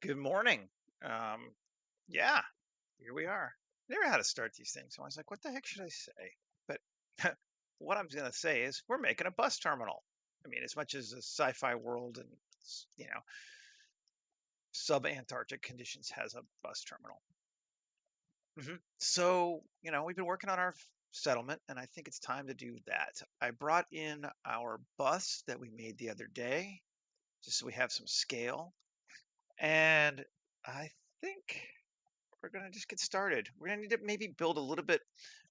Good morning. Um, yeah, here we are. Never had to start these things. So I was like, what the heck should I say? But what I'm going to say is we're making a bus terminal. I mean, as much as the sci-fi world and, you know, sub-Antarctic conditions has a bus terminal. So, we've been working on our settlement, and I think it's time to do that. I brought in our bus that we made the other day, just so we have some scale. And I think we're going to just get started. We're going to need to maybe build a little bit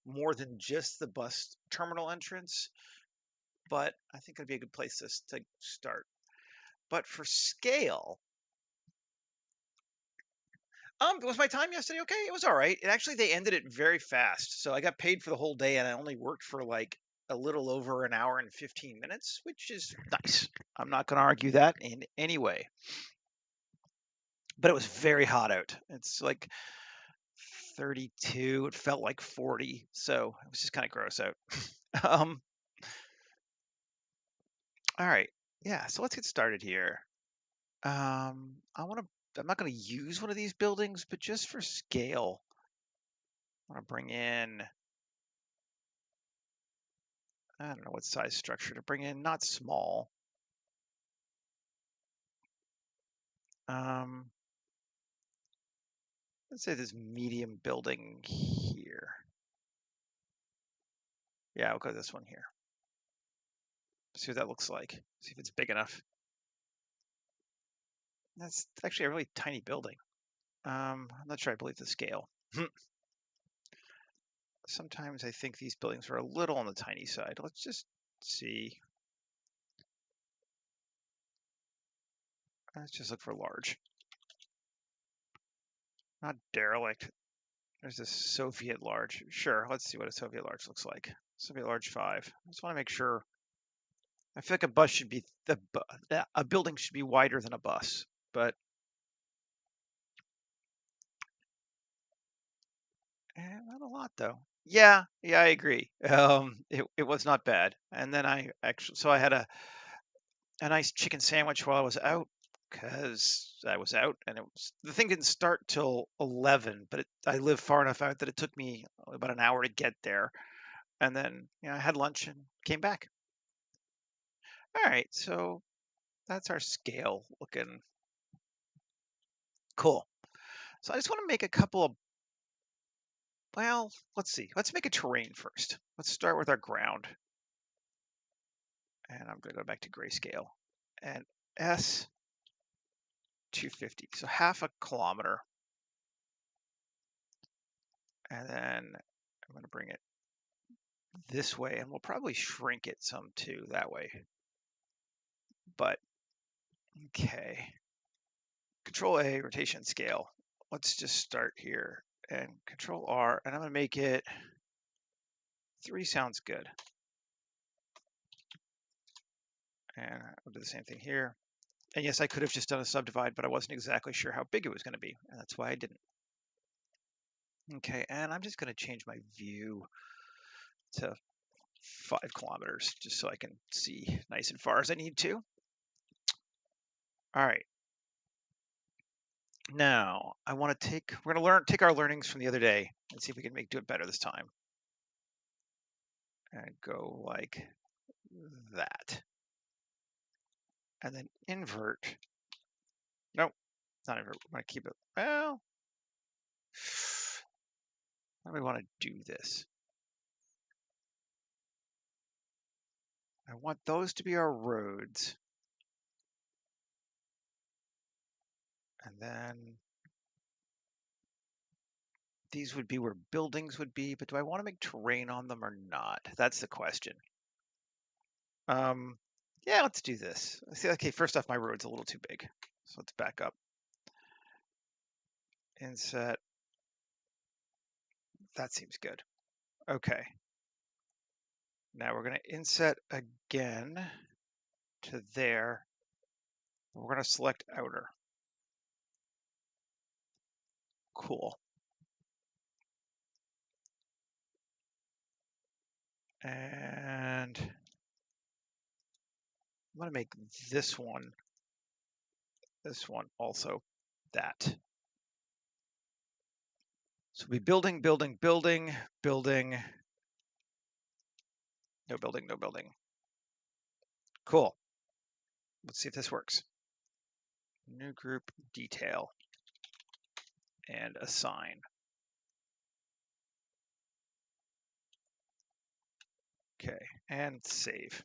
more than just the bus terminal entrance, but I think it'd be a good place to start. But for scale, was my time yesterday okay? It was all right. It actually they ended it very fast, so I got paid for the whole day, and I only worked for like a little over an hour and 15 minutes, which is nice. I'm not going to argue that in any way. But it was very hot out. It's like 32. It felt like 40, so it was just kind of gross out. um, all right, yeah. So let's get started here. I want to. I'm not going to use one of these buildings, but just for scale, I want to bring in. I don't know what size structure to bring in. Not small. Um, let's say this medium building here. Yeah, we'll go this one here. See what that looks like. See if it's big enough. That's actually a really tiny building. I'm not sure I believe the scale. Sometimes I think these buildings are a little on the tiny side. Let's just see. Let's just look for large. Not derelict. There's this Soviet large. Sure, let's see what a Soviet large looks like. Soviet large 5. I just want to make sure. I feel like a bus should be a building should be wider than a bus, but not a lot though. Yeah, I agree. It was not bad. And then I had a nice chicken sandwich while I was out because I was out, and the thing didn't start till 11, but I live far enough out that it took me about an hour to get there, and then I had lunch and came back. All right, so that's our scale looking cool. So I just want to make a couple of, well, let's see. Let's make a terrain first. Let's start with our ground, and I'm going to go back to grayscale and S 250, so half a kilometer, and then I'm going to bring it this way, and we'll probably shrink it some too that way. But okay, Control A, rotation scale. Let's just start here and Control R, and I'm gonna make it 3 sounds good. And I'll do the same thing here. And yes, I could have just done a subdivide, but I wasn't exactly sure how big it was gonna be, and that's why I didn't. Okay, and I'm just gonna change my view to 5 kilometers, just so I can see nice and far as I need to. All right. Now I want to we're gonna take our learnings from the other day and see if we can do it better this time. And go like that. And then invert. Nope, not invert. We're gonna keep it. Well, how do we want to do this? I want those to be our roads. And then these would be where buildings would be, but do I want to make terrain on them or not? That's the question. Yeah, let's do this. Okay, first off, my road's a little too big. So let's back up. Inset. That seems good. Okay. Now we're going to inset again to there. We're going to select outer. Cool. And I'm going to make this one also. that. So we'll be building, building, building, building. No building, no building. Cool. Let's see if this works. New group detail and assign. Okay, and save.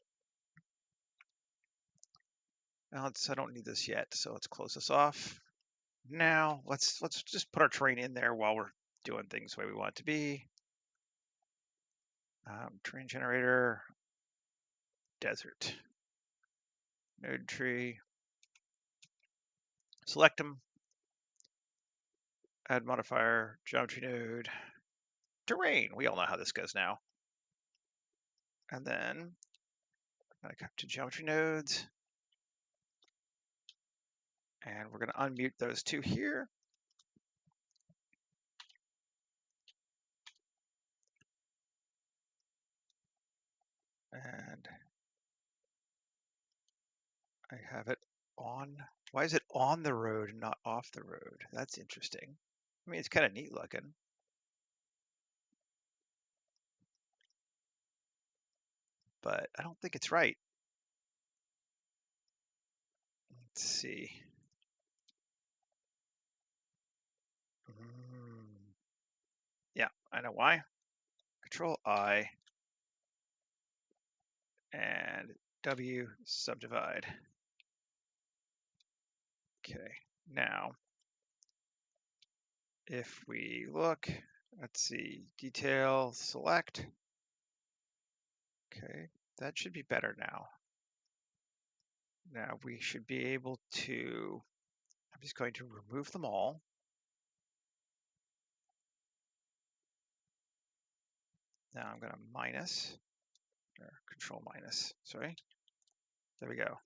Now I don't need this yet, so let's close this off. Now let's just put our terrain in there while we're doing things the way we want it to be. Terrain generator, desert, node tree. Select them. Add modifier, geometry node, terrain. We all know how this goes now. And then I'm going to come to geometry nodes. And we're going to unmute those two here. And I have it on. Why is it on the road and not off the road? That's interesting. I mean, it's kind of neat looking. But I don't think it's right. Let's see. Yeah, I know why. Control I and W subdivide. Okay, now if we look, let's see, detail, select. Okay, that should be better now. Now we should be able to, I'm just going to remove them all. Now I'm going to minus, or control minus, sorry. There we go.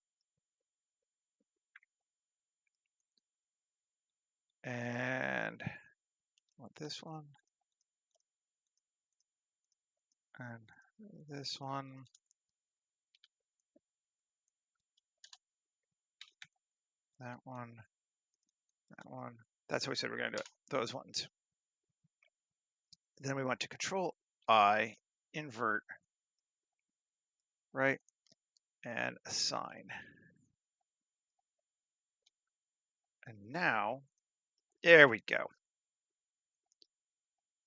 And I want this one. And this one. That one. That one. That's how we said we're going to do it. Those ones. Then we want to control I, invert, right, and assign. And now, there we go.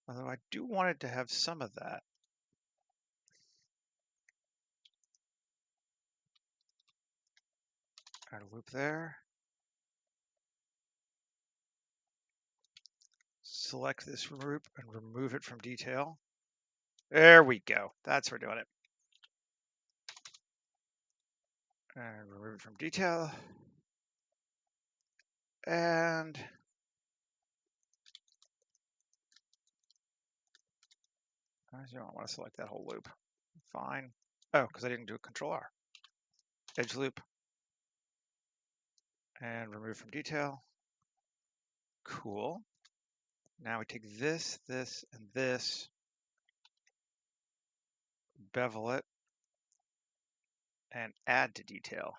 Although I do want it to have some of that. Add a loop there. Select this group and remove it from detail. There we go. That's what we're doing it. And remove it from detail. And I don't want to select that whole loop. Fine. Oh, because I didn't do a control R. Edge loop. And remove from detail. Cool. Now we take this, this, and this, bevel it, and add to detail.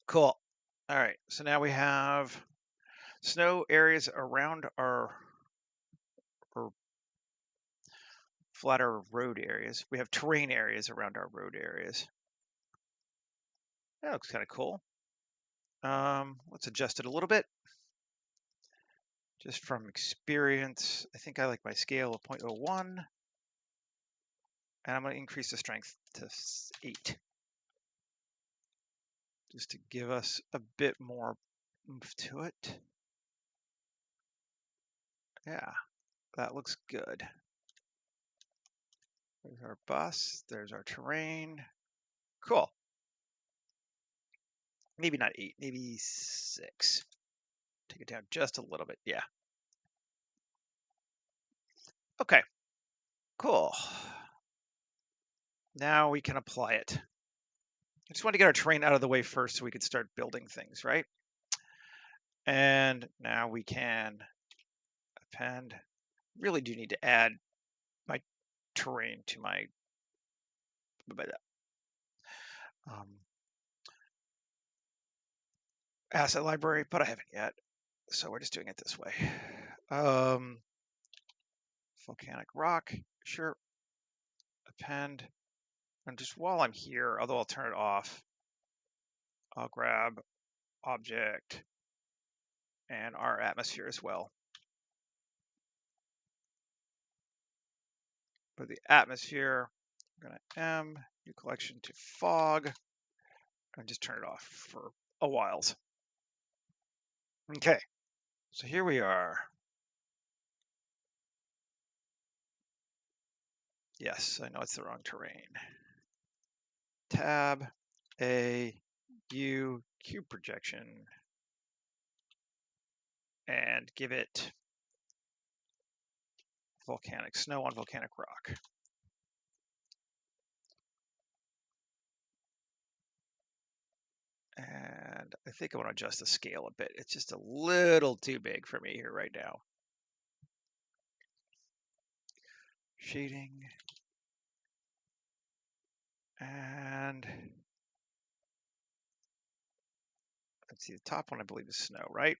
Cool. All right, so now we have snow areas around our flatter road areas. We have terrain areas around our road areas. That looks kind of cool. Let's adjust it a little bit. Just from experience, I think I like my scale of 0.01. And I'm going to increase the strength to 8. Just to give us a bit more oomph to it. Yeah, that looks good. There's our bus, there's our terrain. Cool. Maybe not 8, maybe 6. Take it down just a little bit, yeah. Okay, cool. Now we can apply it. I just want to get our terrain out of the way first so we could start building things, right? And now we can append. Really do need to add my terrain to my asset library, but I haven't yet. So we're just doing it this way. Volcanic rock, sure. Append. And just while I'm here, although I'll turn it off, I'll grab object and our atmosphere as well. For the atmosphere, I'm going to new collection to fog and just turn it off for a whiles. Okay, so here we are. Yes, I know it's the wrong terrain. Tab, A, U, cube projection, and give it volcanic snow on volcanic rock. And I think I want to adjust the scale a bit. It's just a little too big for me here right now. Shading. And let's see, the top one I believe is snow, right?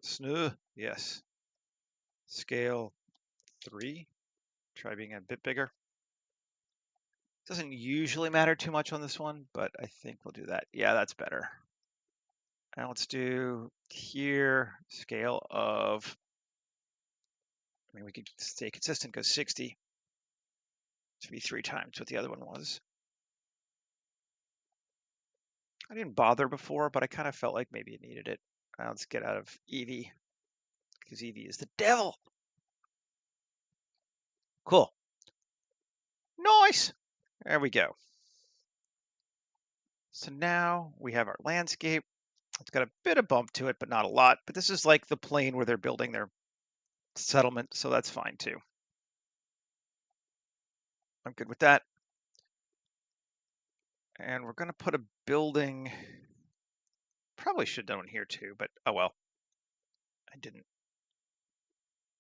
Snow, yes. Scale 3. Try being a bit bigger. Doesn't usually matter too much on this one, but I think we'll do that. Yeah, that's better. And let's do here, scale of, I mean, we could stay consistent, go 60. To be 3 times what the other one was. I didn't bother before, but I kind of felt like maybe it needed it. Let's get out of Eevee, because Eevee is the devil. Cool. Nice. There we go. So now we have our landscape. It's got a bit of bump to it, but not a lot. But this is like the plane where they're building their settlement, so that's fine too. I'm good with that. And we're going to put a building. Probably should have done one here too, but oh well. I didn't.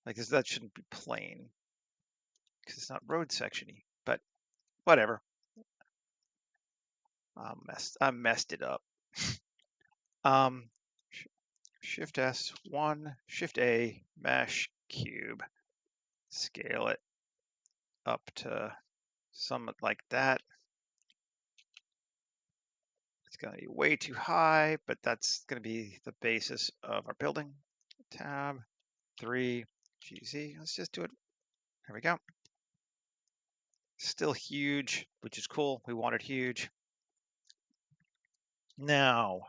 Like this, that shouldn't be plain because it's not road sectiony, but whatever. I messed it up. Shift S1, Shift A, mesh, cube. Scale it up to something like that. It's going to be way too high, but that's going to be the basis of our building. Tab 3, GZ. Let's just do it. There we go. Still huge, which is cool. We want it huge. Now,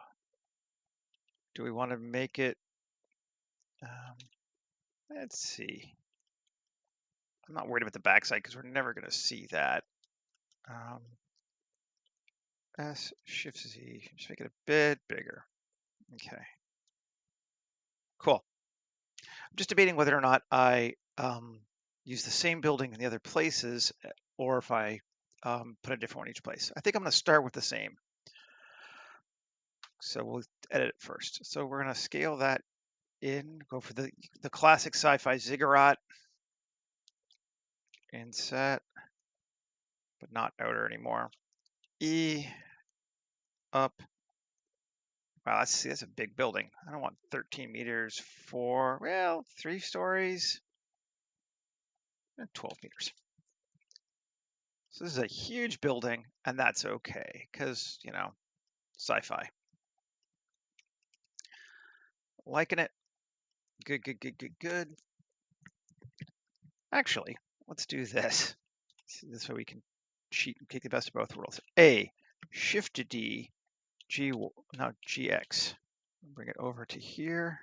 do we want to make it? Let's see. I'm not worried about the backside because we're never going to see that. S, Shift Z, just make it a bit bigger. Okay. Cool. I'm just debating whether or not I use the same building in the other places or if I put a different one each place. I think I'm going to start with the same. So we'll edit it first. So we're going to scale that in, go for the classic sci-fi ziggurat, inset, but not outer anymore. E, up. Wow, that's a big building. I don't want 13 meters for, well, 3 stories, 12 meters. So this is a huge building, and that's okay, because, you know, sci-fi. Liking it. Good, good, good, good, good. Actually, let's do this. This way we can cheat and take the best of both worlds. A, Shift D, now GX. Bring it over to here.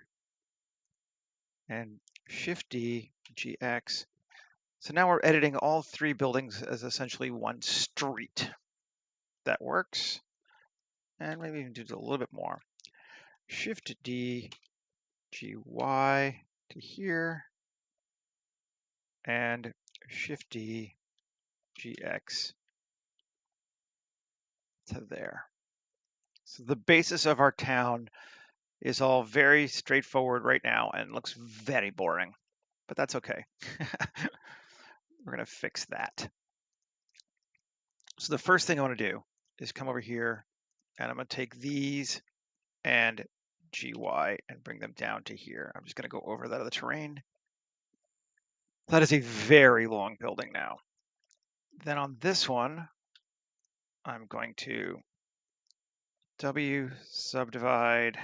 And Shift D, GX. So now we're editing all 3 buildings as essentially one street. That works. And maybe even do a little bit more. Shift D, GY to here. And Shift D, GX to there. So the basis of our town is all very straightforward right now and looks very boring. but that's okay. We're going to fix that. So the first thing I want to do is come over here, and I'm going to take these and GY and bring them down to here. I'm just going to go over that other terrain. That is a very long building now. Then on this one, I'm going to W subdivide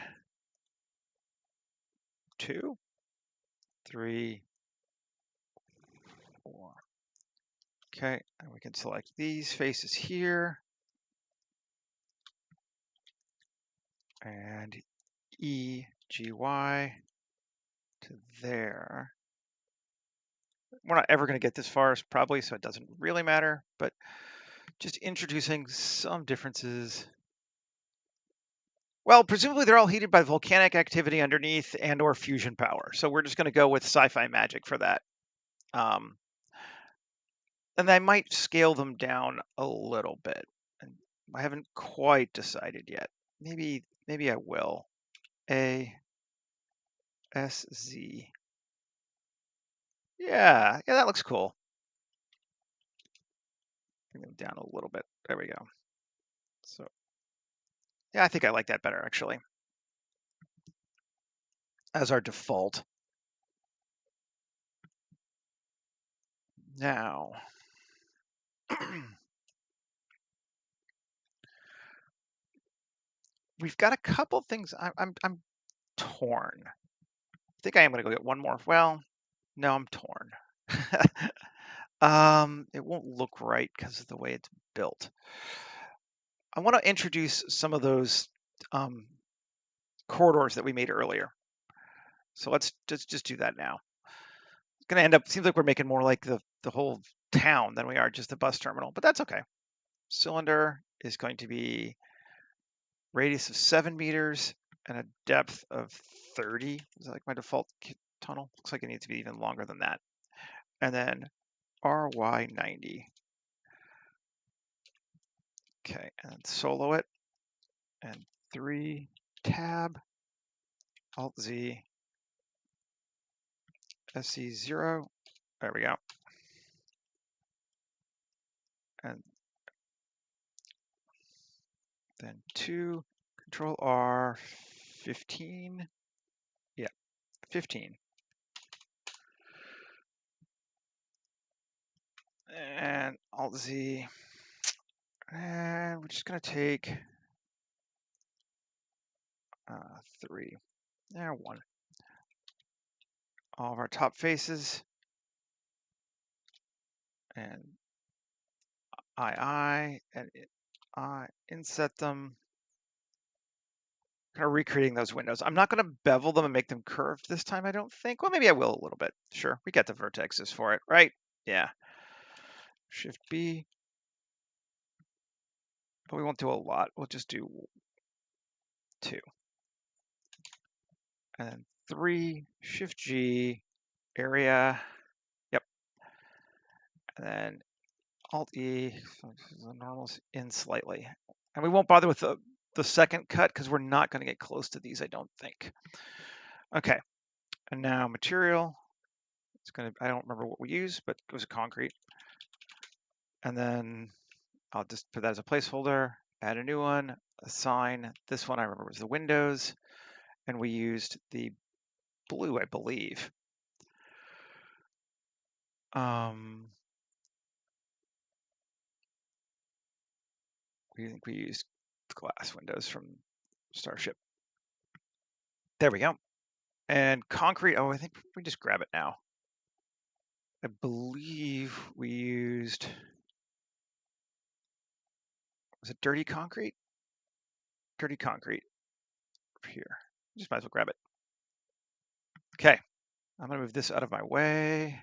2, 3, 4. Okay, and we can select these faces here and EGY to there. We're not ever going to get this far, probably, so it doesn't really matter, but just introducing some differences. Well, presumably they're all heated by volcanic activity underneath and or fusion power. So we're just going to go with sci-fi magic for that. And I might scale them down a little bit. And I haven't quite decided yet. Maybe I will. A S Z. Yeah, that looks cool. Bring them down a little bit. There we go. So yeah, I think I like that better actually. As our default. Now we've got a couple things. I'm torn. I think I am going to go get one more. Well, no, I'm torn. It won't look right because of the way it's built. I want to introduce some of those corridors that we made earlier. So let's just do that now. It's going to end up, seems like we're making more like the whole town than we are just the bus terminal, but that's okay. Cylinder is going to be radius of 7 meters and a depth of 30. Is that like my default tunnel? Looks like it needs to be even longer than that. And then RY90. Okay, and solo it. And 3 tab, Alt Z, SC0. There we go. And then 2, Control R, 15. Yeah, 15. And Alt Z. And we're just going to take 3. There, 1. All of our top faces. And II and I inset them. Kind of recreating those windows. I'm not going to bevel them and make them curved this time, I don't think. Well, maybe I will a little bit. Sure, we got the vertexes for it, right? Yeah. Shift B. But we won't do a lot. We'll just do 2. And then 3, Shift G, area. Yep. And then Alt E, so the normals in slightly. And we won't bother with the second cut because we're not going to get close to these, I don't think. Okay. And now material. It's going to, I don't remember what we used, but it was a concrete. And then I'll just put that as a placeholder, add a new one, assign. This one I remember was the windows, and we used the blue, I believe. We think we used glass windows from Starship. There we go. And concrete, oh, I think we just grab it now. I believe we used, was it dirty concrete? Dirty concrete here. Just might as well grab it. Okay, I'm gonna move this out of my way.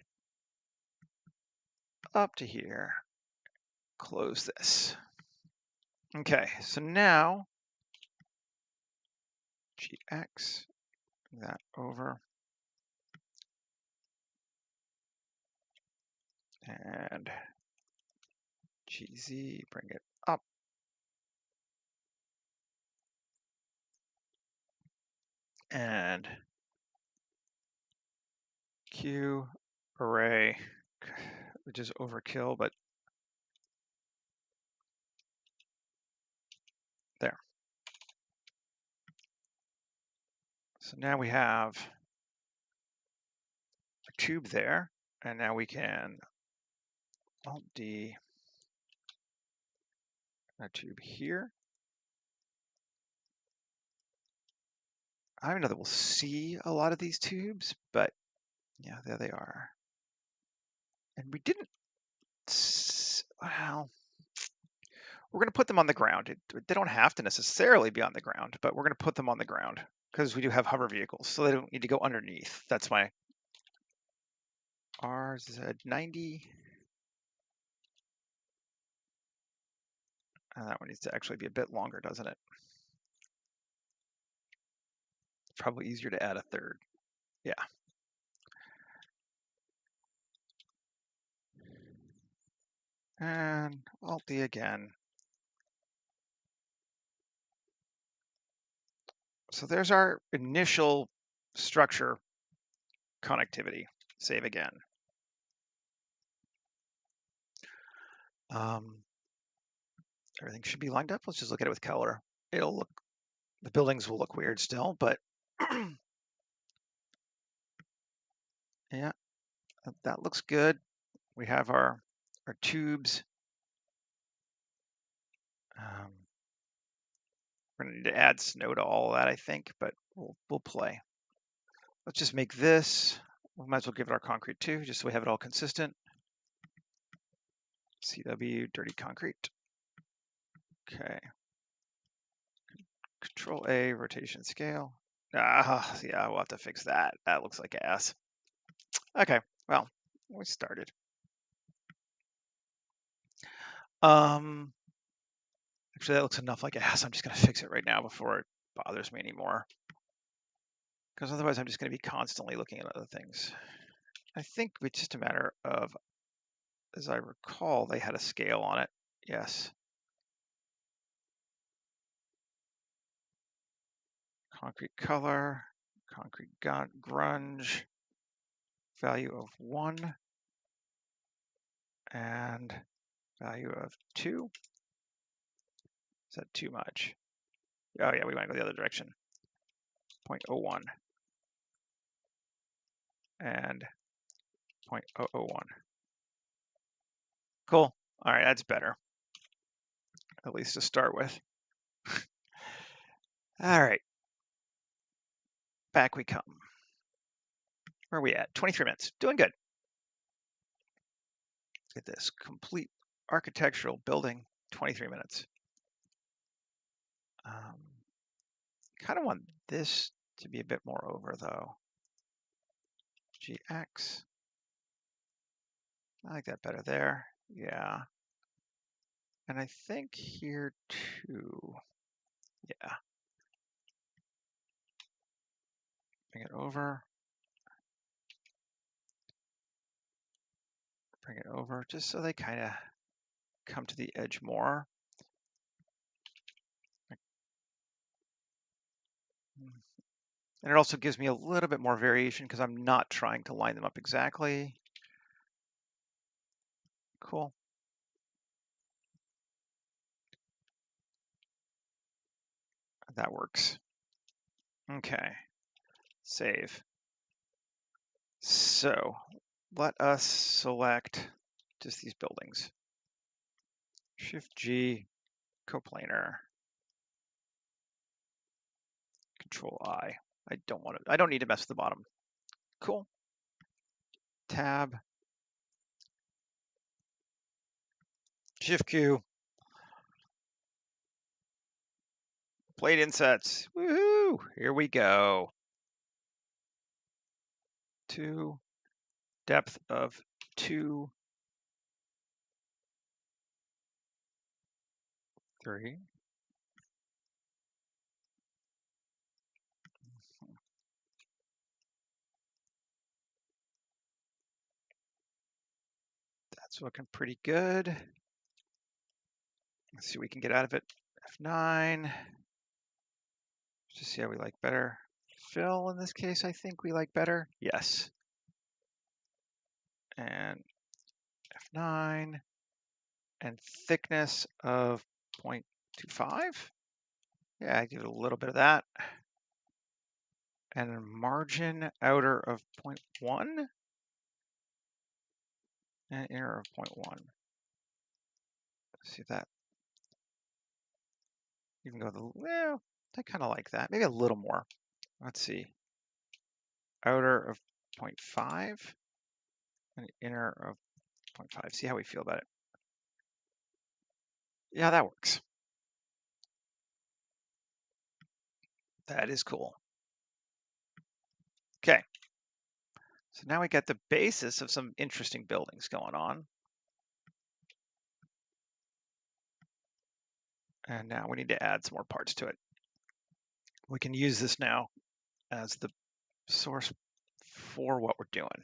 Up to here, close this. Okay, so now GX, bring that over. And GZ, bring it up. And Q array, which is overkill, but there. So now we have a tube there, and now we can Alt D a tube here. I don't know that we'll see a lot of these tubes, but yeah, there they are. And we didn't, well, we're going to put them on the ground. They don't have to necessarily be on the ground, but we're going to put them on the ground because we do have hover vehicles, so they don't need to go underneath. That's my RZ90. And that one needs to actually be a bit longer, doesn't it? Probably easier to add a third. Yeah. And Alt D again. So there's our initial structure connectivity. Save again. Everything should be lined up. Let's just look at it with color. It'll look, the buildings will look weird still, but yeah, that looks good. We have our tubes. We're gonna need to add snow to all of that, I think, but we'll play. Let's just make this. We might as well give it our concrete too, just so we have it all consistent. CW dirty concrete. Okay. Control A, rotation scale. Yeah, we'll have to fix that. That looks like ass. Okay, well, we started. Actually, that looks enough like ass. I'm just gonna fix it right now before it bothers me anymore. Because otherwise I'm just gonna be constantly looking at other things. I think it's just a matter of, as I recall, they had a scale on it. Yes. Concrete color, concrete grunge, value of 1, and value of 2. Is that too much? Oh yeah, we want to go the other direction. 0.01 and 0.001. Cool. All right, that's better. At least to start with. All right. Back we come. Where are we at? 23 minutes. Doing good. Let's get this complete architectural building. 23 minutes. Kind of want this to be a bit more over though. GX. I like that better there. Yeah. And I think here too. Yeah. Bring it over. Bring it over just so they kind of come to the edge more. And it also gives me a little bit more variation because I'm not trying to line them up exactly. Cool. That works. Okay. Save. So let us select just these buildings. Shift G, coplanar. Control I. I don't need to mess with the bottom. Cool. Tab. Shift Q. Plate insets. Woohoo! Here we go. 2. Depth of 2. 3. That's looking pretty good. Let's see what we can get out of it. F9. Just see how we like better. Fill in this case, I think we like better. Yes. and F9, and thickness of 0.25. Yeah, I give it a little bit of that. And a margin outer of 0.1 and inner of 0.1. See that? You can go well, I kind of like that. Maybe a little more. Let's see. Outer of 0.5 and inner of 0.5. See how we feel about it. Yeah, that works. That is cool. Okay. So now we got the basis of some interesting buildings going on. And now we need to add some more parts to it. We can use this now as the source for what we're doing.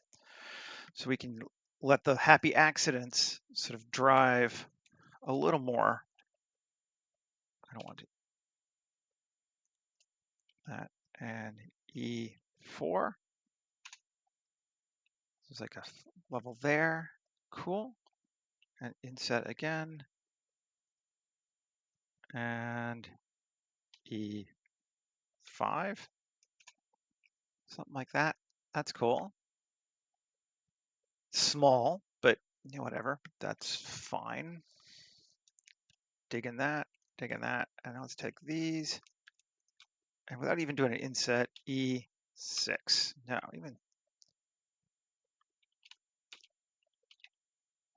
So we can let the happy accidents sort of drive a little more. I don't want to that. And E4. There's like a level there. Cool. And inset again. And E5. Something like that. That's cool. Small, but you know, whatever. That's fine. Digging that, and let's take these. And without even doing an inset, E6. No, even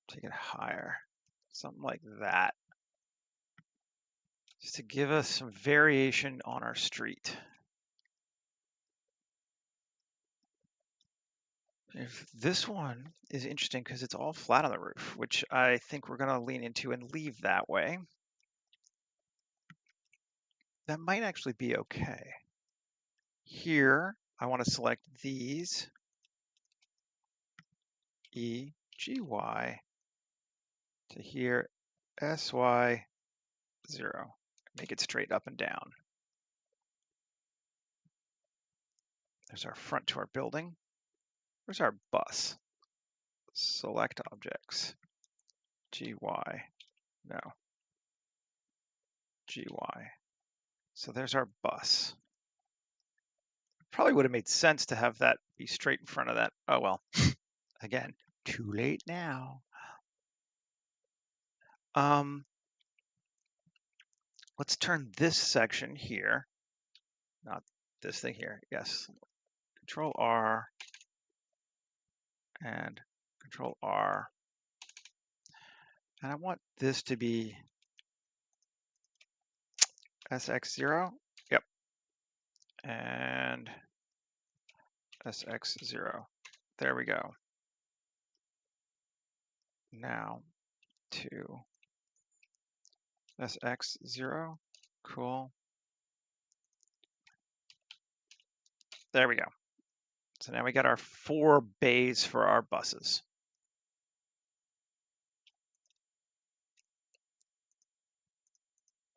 take it higher. Something like that. Just to give us some variation on our street. If this one is interesting because it's all flat on the roof, which I think we're going to lean into and leave that way. That might actually be okay. Here, I want to select these, E, G, Y, to here, S, Y, 0. Make it straight up and down. There's our front to our building. Where's our bus? Select objects. GY. No. GY. So there's our bus. Probably would have made sense to have that be straight in front of that. Oh well. Again, too late now. Let's turn this section here, not this thing here. Yes. Control R and Control R. And I want this to be SX0. Yep. And SX0. There we go. Now to SX0. Cool. There we go. So now we got our 4 bays for our buses.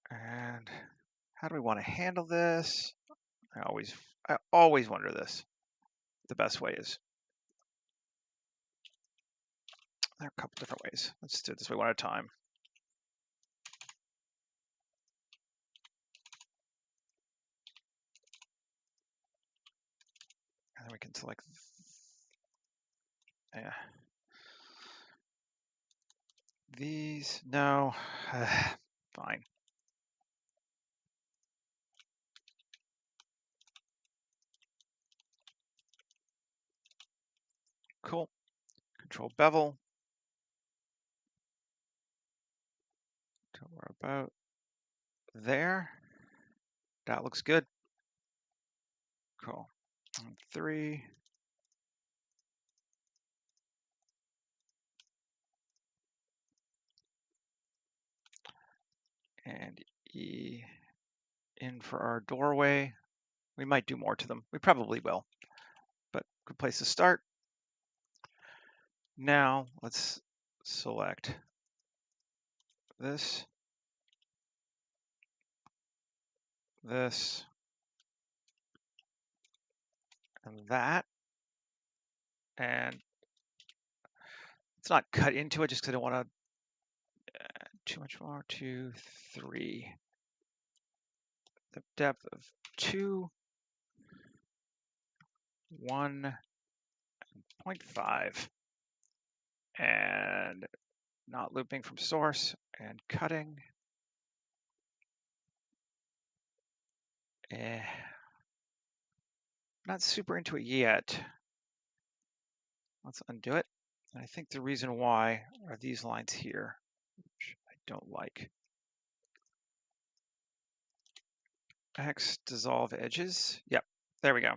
And how do we want to handle this? I always wonder this. The best way is. There are a couple different ways. Let's do it this way one at a time. And then we can select. Yeah. These, no. Fine. Cool. Control bevel. Till we're about there. That looks good. Cool. And 3. And E in for our doorway. We might do more to them. We probably will, but good place to start. Now let's select this, this, and that. And Let's not cut into it just because I don't want to too much more. 2, 3. The depth of 2, 1.5. And not looping from source and cutting. Not super into it yet. Let's undo it. And I think the reason why are these lines here, which I don't like. X dissolve edges. Yep, there we go.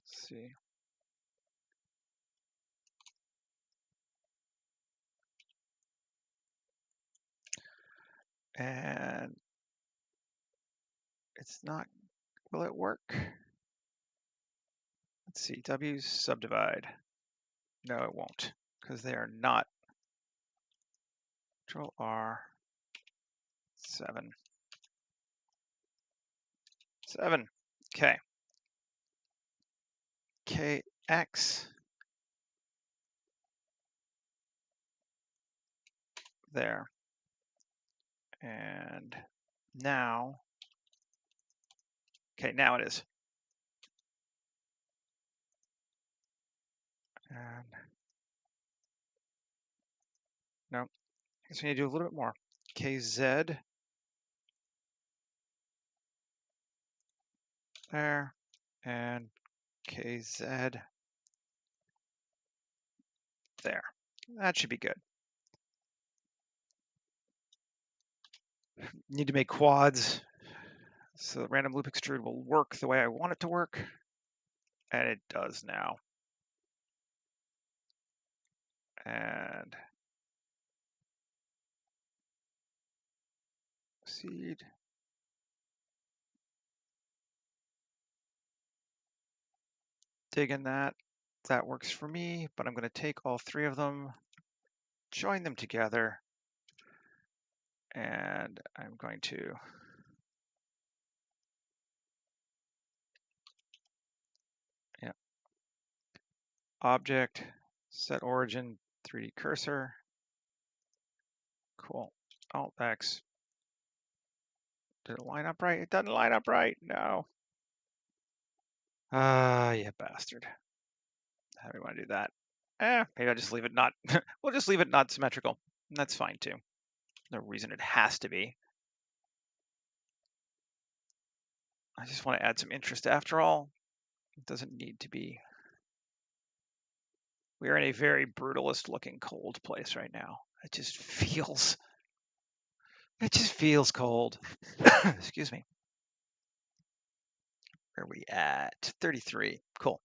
Let's see. And it's not, will it work? Let's see, W's subdivide. No, it won't, because they are not. Control R, 7. 7, okay. KX, there. And now, okay, now it is. And no, I guess we need to do a little bit more. KZ, there, and KZ, there. That should be good. Need to make quads so the random loop extrude will work the way I want it to work. And it does now. And seed. Dig in that. That works for me, but I'm going to take all 3 of them, join them together, and I'm going to object, set origin, 3D cursor. Cool. Alt X. Did it line up right? It doesn't line up right. No. You bastard. How do we want to do that? Maybe I'll just leave it not. We'll just leave it not symmetrical. That's fine too. No reason it has to be. I just want to add some interest after all. It doesn't need to be. We are in a very brutalist looking cold place right now. It just feels cold. Excuse me. Where are we at? 33. Cool.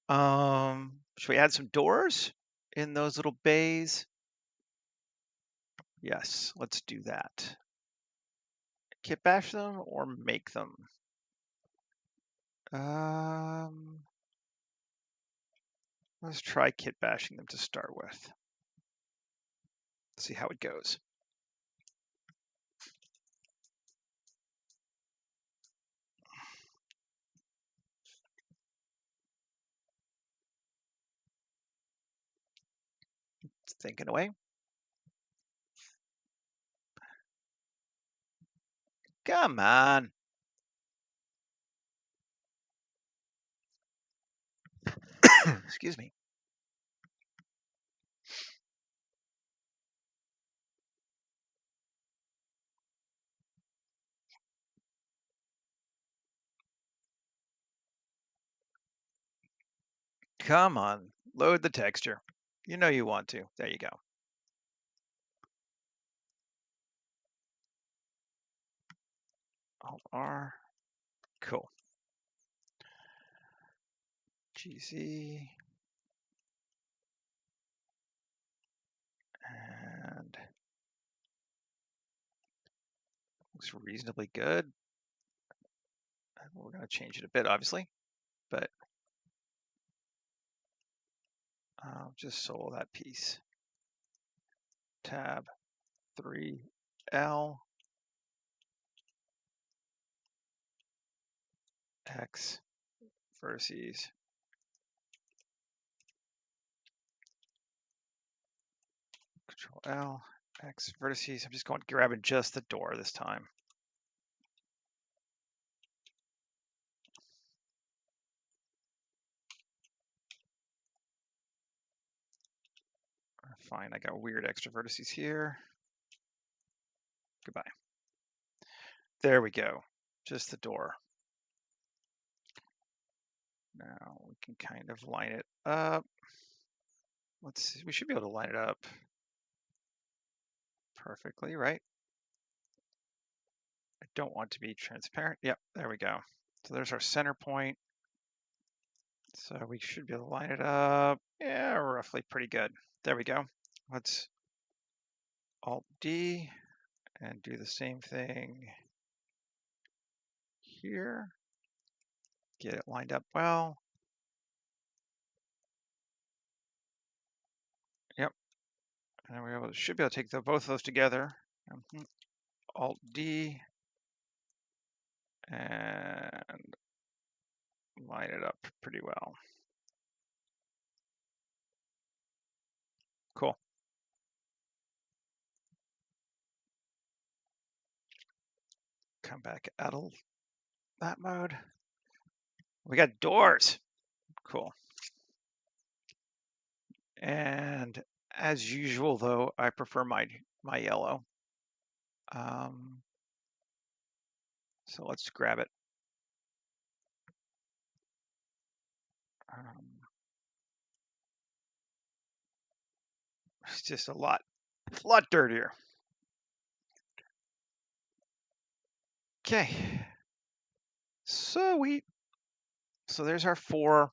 Should we add some doors in those little bays? Yes, let's do that. Kit bash them or make them? Let's try kit bashing them to start with. See how it goes. It's thinking away. Come on. Excuse me. Come on. Load the texture. You know you want to. There you go. Alt R. Cool. GC. And looks reasonably good. We're going to change it a bit, obviously, but I'll just solo that piece. Tab 3L X vertices. Control L, X vertices. I'm just going grabbing just the door this time. Fine, I got weird extra vertices here. Goodbye. There we go. Just the door. Now we can kind of line it up. Let's see. We should be able to line it up perfectly, right? I don't want to be transparent. Yep, there we go. So there's our center point. So we should be able to line it up. Yeah, roughly pretty good. There we go. Let's Alt D and do the same thing here. Get it lined up well. Yep. And we should be able to take both of those together. Alt D and line it up pretty well. Cool. Come back out of that mode. We got doors. Cool. And as usual, though, I prefer my yellow. So let's grab it. It's just a lot dirtier. Okay. Sweet. So there's our 4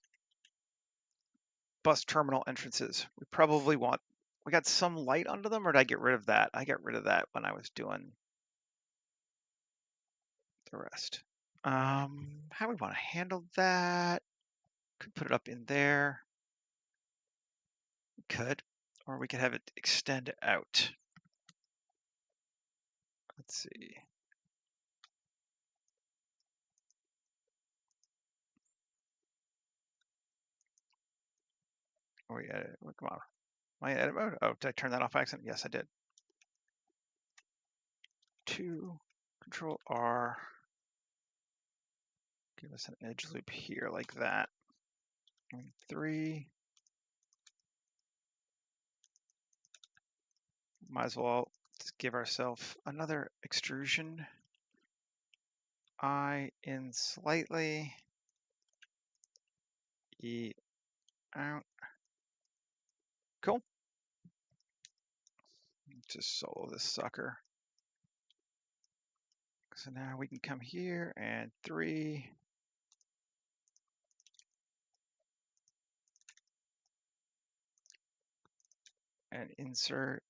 bus terminal entrances. We probably we got some light under them, or did I get rid of that? I got rid of that when I was doing the rest. How we want to handle that? Could put it up in there. We could, or we could have it extend out. Let's see. Oh, yeah, come on. My edit mode? Oh, did I turn that off by accident? Yes, I did. 2, Control R. Give us an edge loop here like that. And 3. Might as well just give ourselves another extrusion. I in slightly. E out. Cool. Just solo this sucker. So now we can come here and 3. And insert.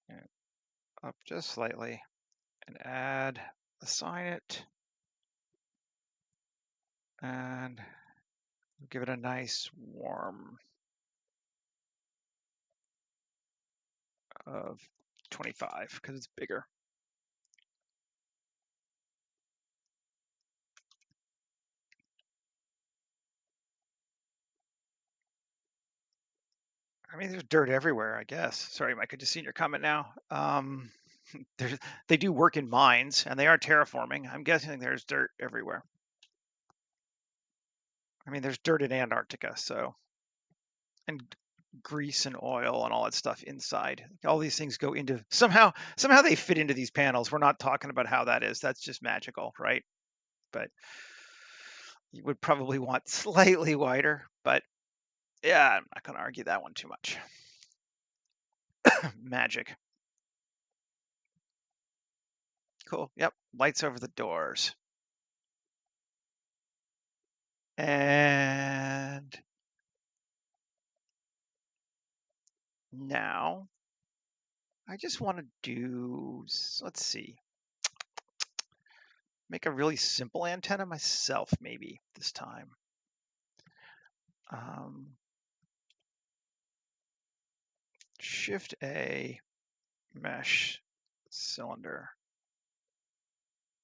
And up just slightly. And add, assign it. And give it a nice warm of 25 because it's bigger. I mean, there's dirt everywhere, I guess. Sorry, Mike, I just seen your comment now. They do work in mines, and they are terraforming. I'm guessing there's dirt everywhere. I mean, there's dirt in Antarctica, so, and grease and oil and all that stuff inside. All these things go into, somehow they fit into these panels. We're not talking about how that is. That's just magical, right? But you would probably want slightly wider, but yeah, I'm not going to argue that one too much. Magic. Cool. Yep. Lights over the doors. And now I just want to do, let's see, make a really simple antenna myself, maybe this time. Shift A, mesh, cylinder.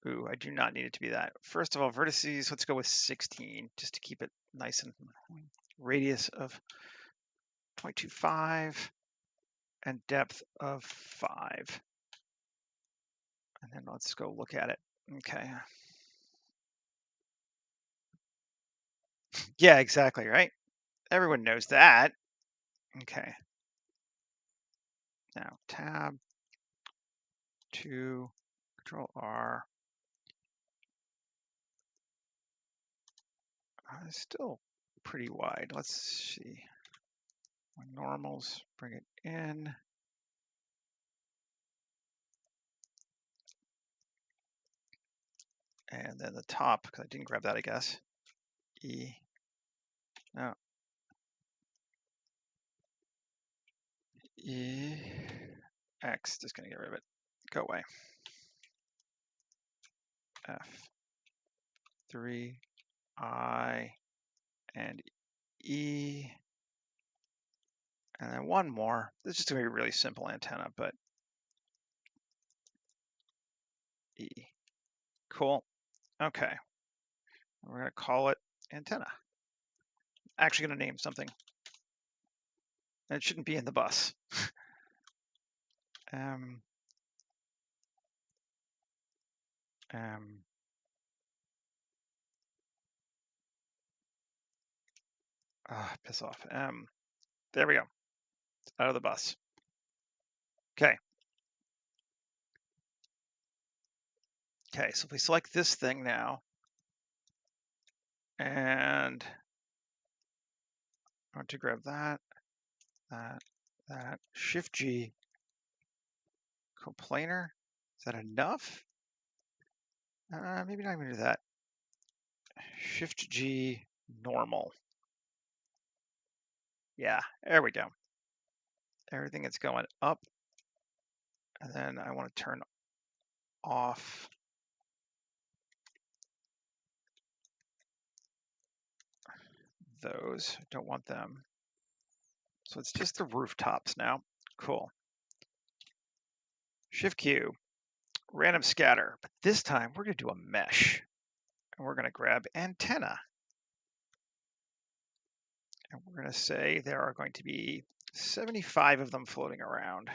Ooh, I do not need it to be that. First of all, vertices, let's go with 16, just to keep it nice and radius of 0.25 and depth of 5. And then let's go look at it. Okay. Yeah, exactly, right? Everyone knows that. Okay. Now tab 2, Control R. Still pretty wide. Let's see. Normals, bring it in. And then the top, because I didn't grab that, I guess. E. No. E. X. Just going to get rid of it. Go away. F. 3. I. And E. And then one more. This is just going to be a really simple antenna, but E. Cool. Okay. We're going to call it antenna. Actually going to name something. And it shouldn't be in the bus. Piss off. There we go. It's out of the bus. Okay. Okay, so if we select this thing now, and I want to grab that, Shift G, coplanar. Is that enough? Maybe not even do that. Shift G, normal. Yeah, there we go. Everything is going up. And then I want to turn off those. I don't want them. So it's just the rooftops now. Cool. Shift Q, random scatter. But this time we're going to do a mesh. And we're going to grab antenna. And we're going to say there are going to be 75 of them floating around.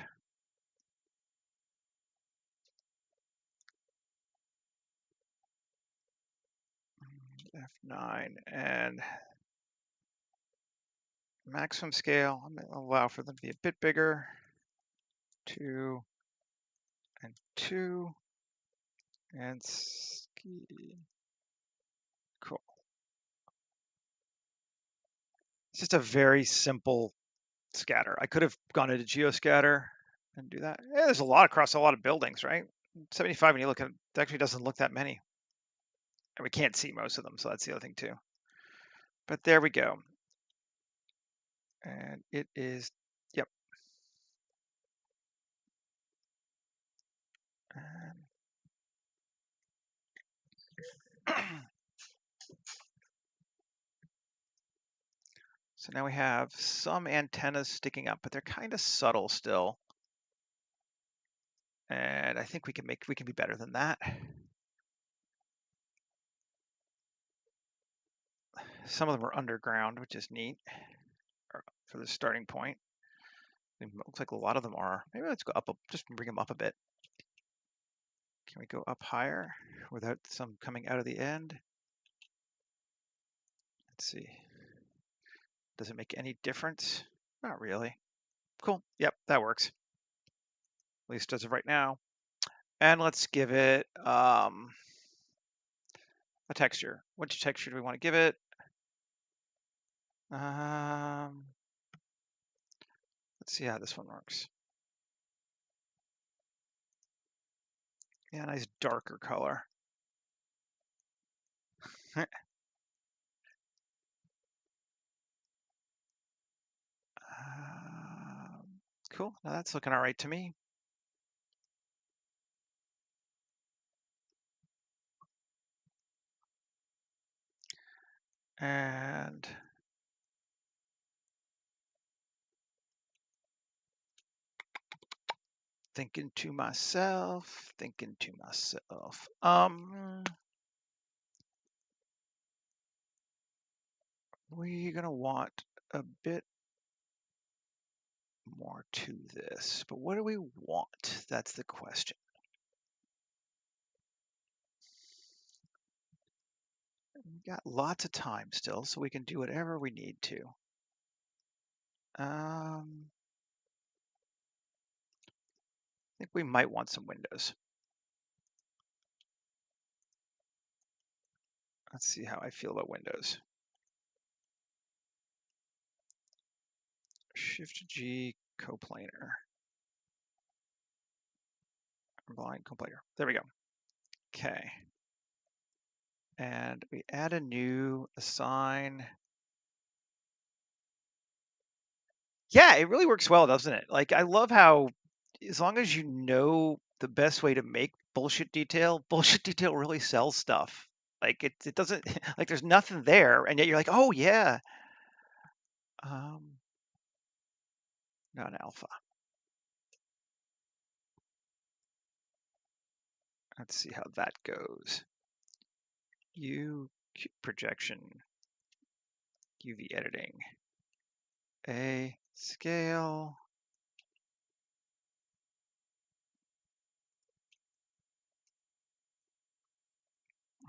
F9 and maximum scale. I'm going to allow for them to be a bit bigger. 2 and 2 and ski. Cool. It's just a very simple scatter. I could have gone into geoscatter and do that. Yeah, there's a lot across a lot of buildings, right? 75 when you look at it, it actually doesn't look that many. And we can't see most of them, so that's the other thing too. But there we go. And it is, yep. So now we have some antennas sticking up, but they're kind of subtle still. And I think we can be better than that. Some of them are underground, which is neat for the starting point. It looks like a lot of them are. Maybe let's go up, just bring them up a bit. Can we go up higher without some coming out of the end? Let's see. Does it make any difference? Not really. Cool. Yep, that works. At least as of right now. And let's give it a texture. Which texture do we want to give it? Let's see how this one works. Yeah, nice darker color. Cool. Now that's looking all right to me. And Thinking to myself, thinking to myself. We're gonna want a bit more to this, but what do we want? That's the question. We got lots of time still, so we can do whatever we need to. I think we might want some windows. Let's see how I feel about windows. Shift G coplanar. Blind coplanar. There we go. Okay. And we add a new assign. Yeah, it really works well, doesn't it? Like, I love how, as long as you know the best way to make bullshit detail really sells stuff. Like, it doesn't, like, there's nothing there, and yet you're like, oh, yeah. Not alpha. Let's see how that goes. U projection, UV editing, A scale.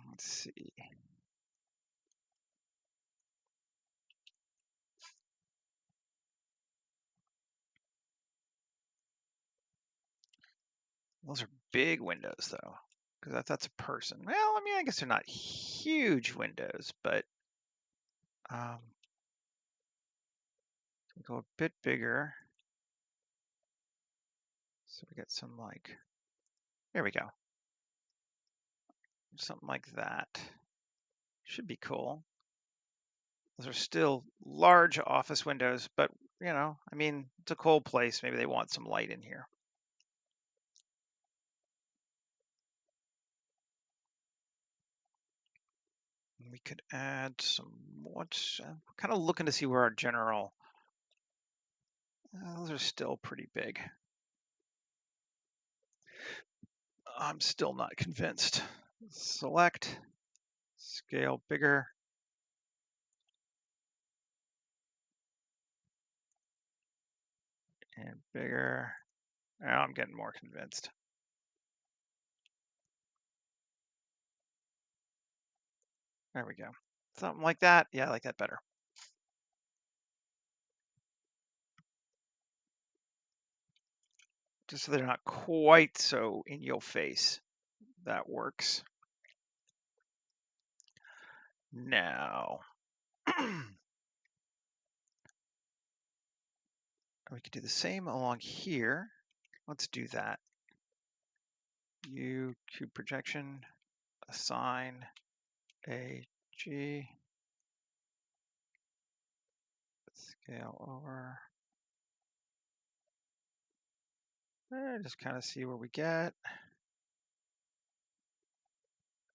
Let's see. Those are big windows, though, because that's a person. Well, I mean, I guess they're not huge windows, but go a bit bigger. So we get some like, there we go. Something like that. Should be cool. Those are still large office windows, but you know, I mean, it's a cold place. Maybe they want some light in here. We could add some, what's kind of looking to see where our general, those are still pretty big. I'm still not convinced. Select, scale bigger. And bigger. Now I'm getting more convinced. There we go. Something like that. Yeah, I like that better. Just so they're not quite so in your face. That works. Now, we could do the same along here. Let's do that. U cube projection, assign a G, scale over. Just kind of see where we get.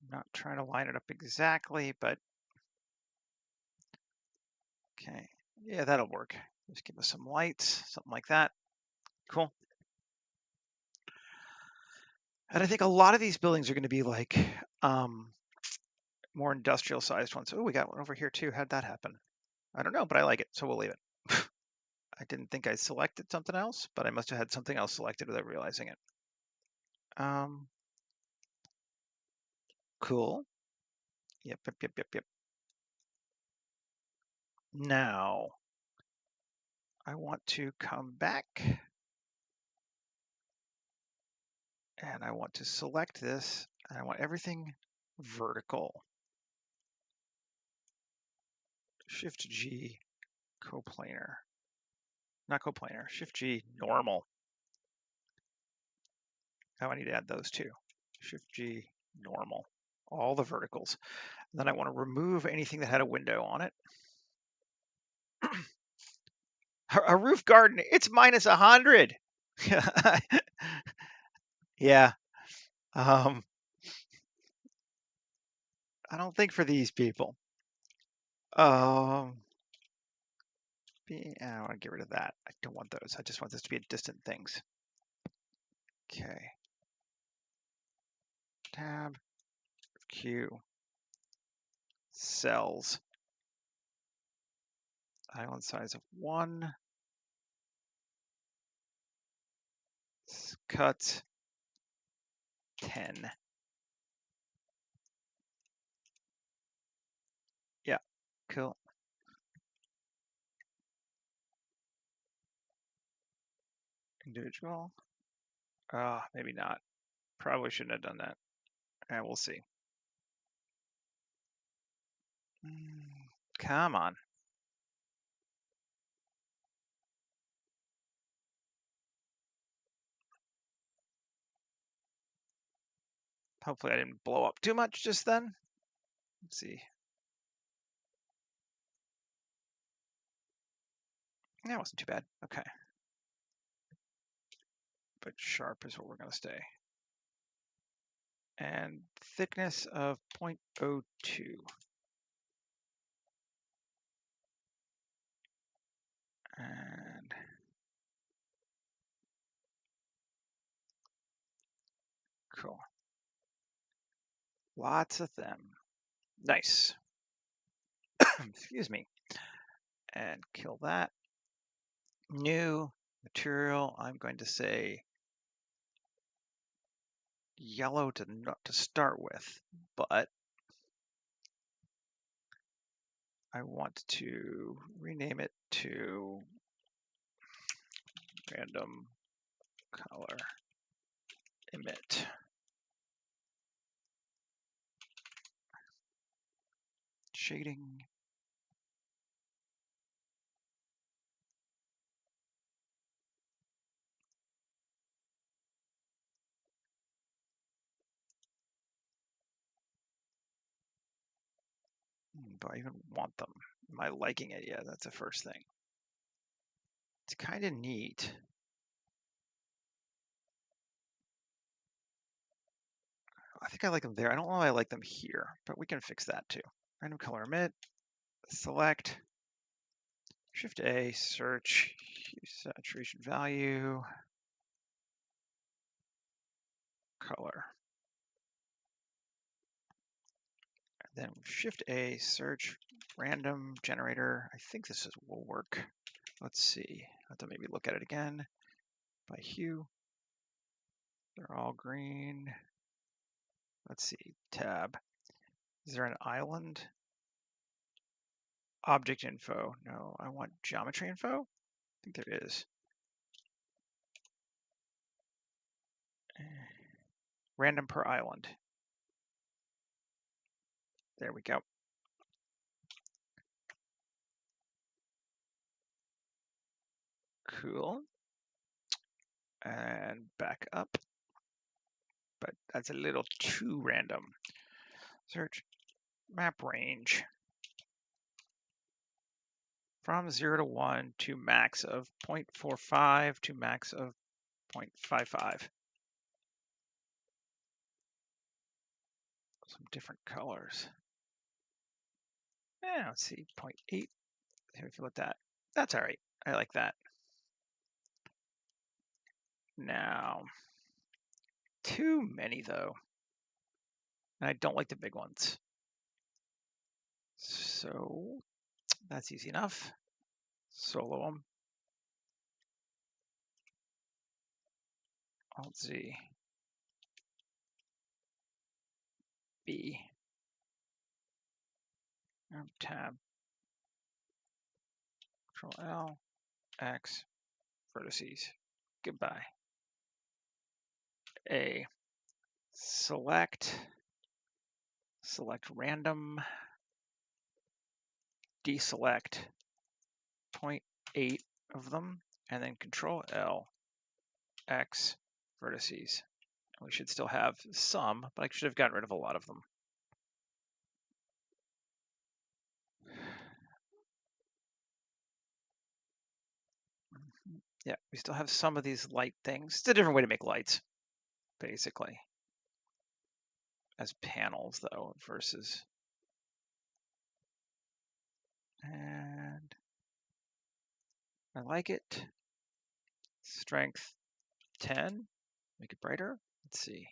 I'm not trying to line it up exactly, but okay. Yeah, that'll work. Just give us some lights, something like that. Cool. And I think a lot of these buildings are going to be like more industrial sized ones. Oh, we got one over here too. How'd that happen? I don't know, but I like it, so we'll leave it. I didn't think I selected something else, but I must have had something else selected without realizing it. Cool. Yep. Now, I want to come back and I want to select this and I want everything vertical. Shift G, coplanar. Not coplanar, Shift G, normal. Now I need to add those two. Shift G, normal. All the verticals. And then I want to remove anything that had a window on it. A roof garden, it's minus 100. Yeah. I don't think for these people. I want to get rid of that. I don't want those. I just want this to be distant things. Okay. Tab, Q, cells. Island size of 1. Cut 10. Yeah, cool. Individual. Maybe not. Probably shouldn't have done that. And we'll see. Come on. Hopefully I didn't blow up too much just then. Let's see. That wasn't too bad. Okay. But sharp is what we're going to stay. And thickness of 0.02. And cool. Lots of them. Nice. Excuse me. And kill that. New material. I'm going to say yellow to start with, but I want to rename it to random color emit. Shading. Do I even want them? Am I liking it? Yeah, that's the first thing. It's kind of neat. I think I like them there. I don't know if I like them here, but we can fix that too. Random color emit, select, Shift A, search, saturation value, color. And then Shift A, search, random generator. I think this will work. Let's see. I have to maybe look at it again by hue. They're all green. Let's see, tab. Is there an island? Object info. No, I want geometry info. I think there is. Random per island. There we go. Cool. And back up. But that's a little too random. Search map range. From 0 to 1 to max of 0.45 to max of 0.55. Some different colors. Yeah, let's see, 0.8. Here, if you look at that, that's all right. I like that. Now, too many though. And I don't like the big ones. So that's easy enough. Solo them. Alt Z. B. Tab. Control L. X. Vertices. Goodbye. A. Select random. Deselect 0.8 of them, and then Control L. X. Vertices. We should still have some, but I should have gotten rid of a lot of them. Yeah, we still have some of these light things. It's a different way to make lights, basically. As panels, though, versus... And I like it. Strength 10. Make it brighter. Let's see.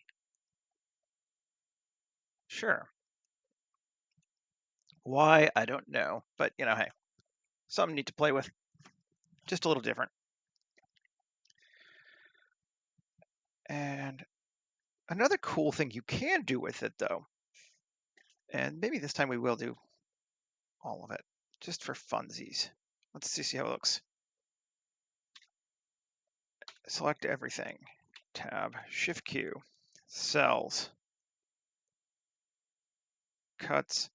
Sure. Why? I don't know. But, you know, hey, something neat to play with. Just a little different. And another cool thing you can do with it, though, and maybe this time we will do all of it, just for funsies. Let's see how it looks. Select everything. Tab, Shift Q, cells, cuts,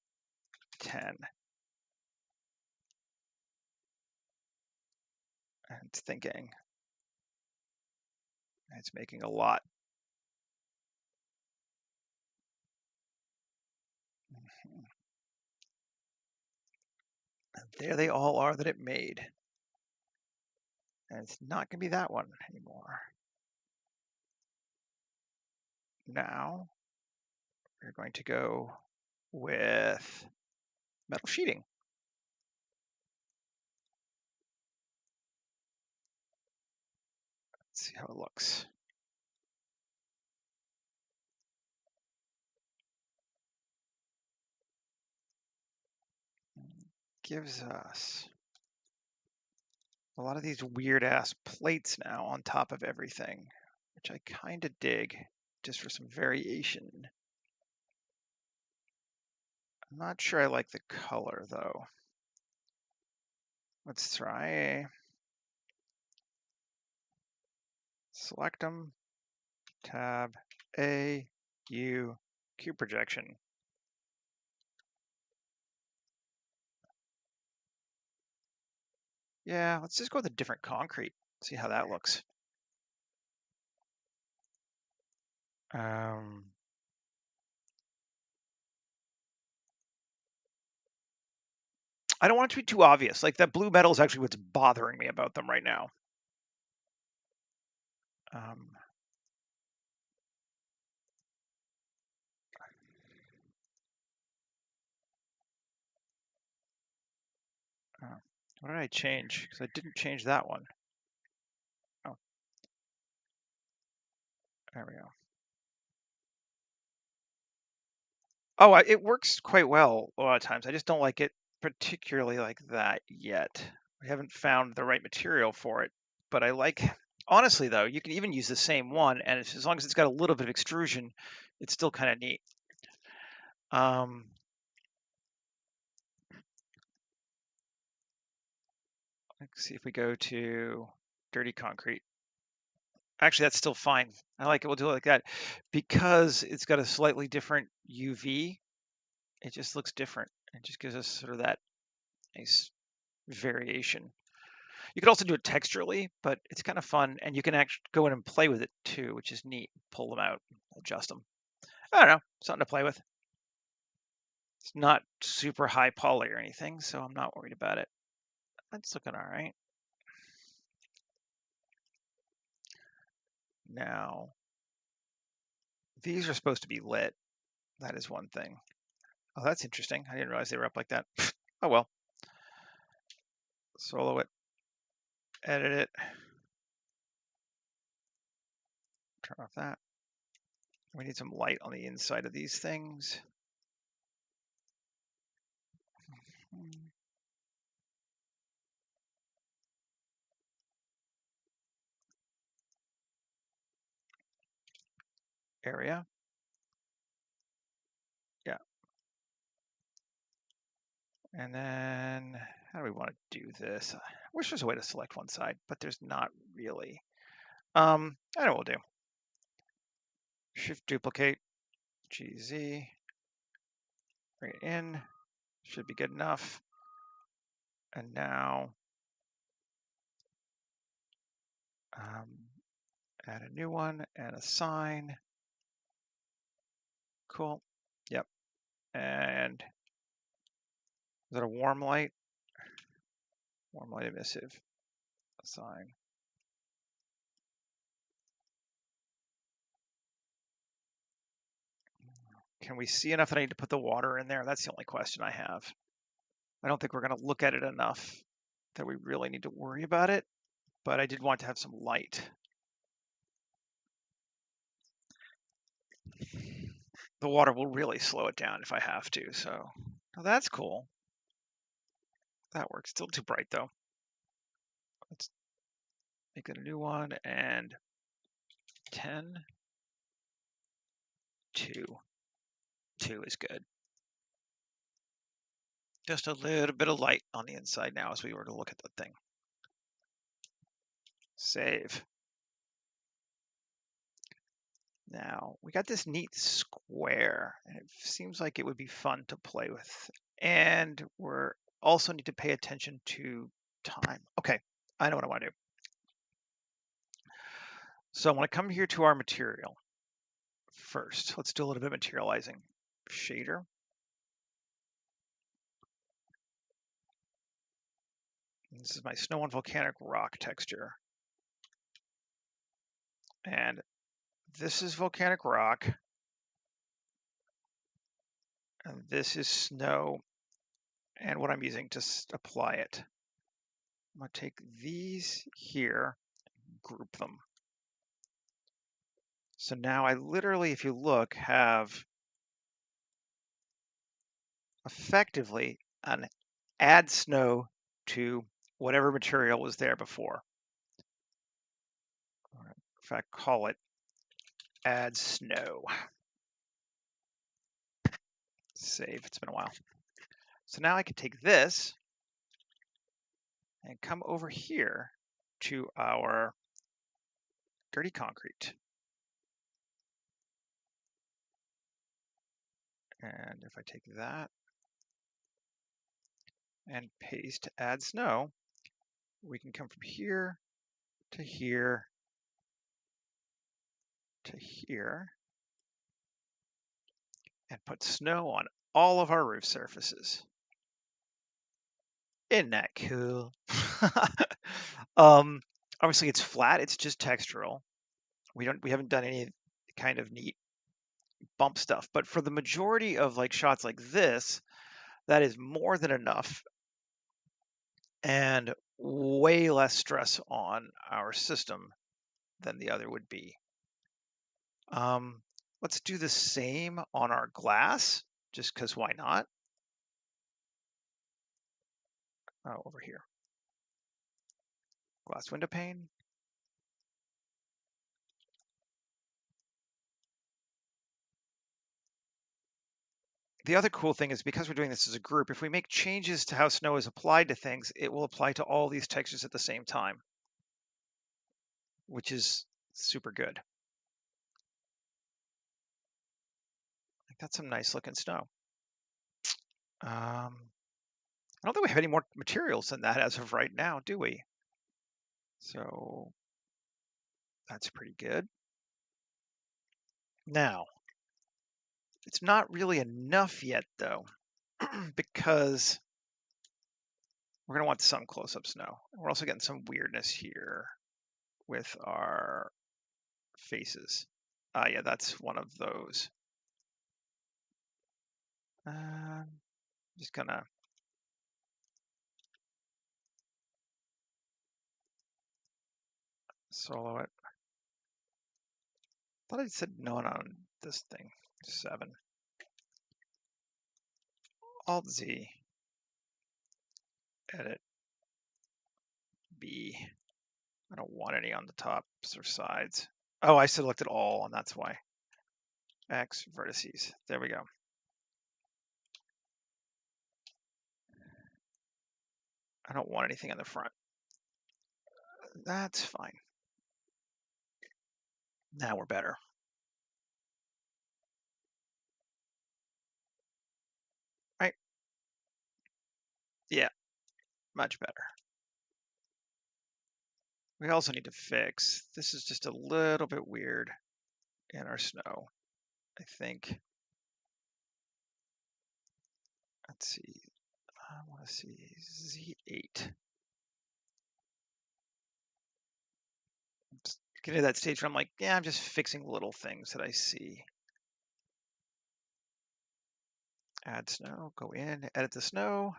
10. And it's thinking. It's making a lot. And there they all are that it made. And it's not going to be that one anymore. Now we're going to go with metal sheeting. Let's see how it looks. Gives us a lot of these weird ass plates now on top of everything, which I kind of dig just for some variation. I'm not sure I like the color though. Let's try select them, tab A, U, Q projection. Yeah, let's just go with a different concrete. See how that looks. I don't want it to be too obvious. Like that blue metal is actually what's bothering me about them right now. What did I change? Because I didn't change that one. Oh, there we go. Oh, it works quite well a lot of times. I just don't like it particularly like that yet. We haven't found the right material for it, but I like, honestly though, you can even use the same one, and as long as it's got a little bit of extrusion, it's still kind of neat. Let's see if we go to dirty concrete. Actually, that's still fine. I like it. We'll do it like that because it's got a slightly different UV. It just looks different. It just gives us sort of that nice variation. You could also do it texturally, but it's kind of fun, and you can actually go in and play with it too, which is neat. Pull them out, adjust them. I don't know, something to play with. It's not super high poly or anything, so I'm not worried about it. That's looking all right. Now, these are supposed to be lit. That is one thing. Oh, that's interesting. I didn't realize they were up like that. Oh well. Solo it, edit it, turn off that. We need some light on the inside of these things. Area. Yeah. And then how do we want to do this? I wish there's a way to select one side, but there's not really. I know what we'll do. Shift duplicate, GZ, bring it in, should be good enough. And now add a new one and assign. Cool. Yep. And is that a warm light? Warm light emissive. Assign. Can we see enough that I need to put the water in there? That's the only question I have. I don't think we're going to look at it enough that we really need to worry about it, but I did want to have some light. The water will really slow it down if I have to, so oh, that's cool. That works. Still too bright though. Let's make it a new one and 10, 2. 2 is good. Just a little bit of light on the inside now as we were to look at the thing. Save. Now, we got this neat square, and it seems like it would be fun to play with. And we're also need to pay attention to time. Okay, I know what I want to do. So I want to come here to our material first. Let's do a little bit of materializing. Shader. This is my snow and volcanic rock texture. And this is volcanic rock. And this is snow. And what I'm using to apply it. I'm going to take these here, group them. So now I literally, if you look, have effectively an add snow to whatever material was there before. In fact, call it add snow. Save, it's been a while. So now I can take this and come over here to our dirty concrete. And if I take that and paste add snow, we can come from here to here to here and put snow on all of our roof surfaces. Isn't that cool? Obviously it's flat, it's just textural. We haven't done any kind of neat bump stuff, but for the majority of like shots like this, that is more than enough and way less stress on our system than the other would be. Let's do the same on our glass, just because why not? Over here. Glass window pane. The other cool thing is because we're doing this as a group, if we make changes to how snow is applied to things, it will apply to all these textures at the same time, which is super good. I got some nice looking snow. I don't think we have any more materials than that as of right now, do we? So that's pretty good. Now, it's not really enough yet though, because we're gonna want some close-up snow. We're also getting some weirdness here with our faces. Yeah, that's one of those. Just gonna solo it. Thought I said no on this thing. 7. Alt Z. Edit. B. I don't want any on the tops or sides. Oh, I selected all, and that's why. X vertices. There we go. I don't want anything on the front. That's fine. Now we're better. Right? Yeah, much better. We also need to fix, this is just a little bit weird in our snow, I think. Let's see. I want to see Z8. Just getting to that stage where I'm like, yeah, I'm just fixing little things that I see. Add snow, go in, edit the snow.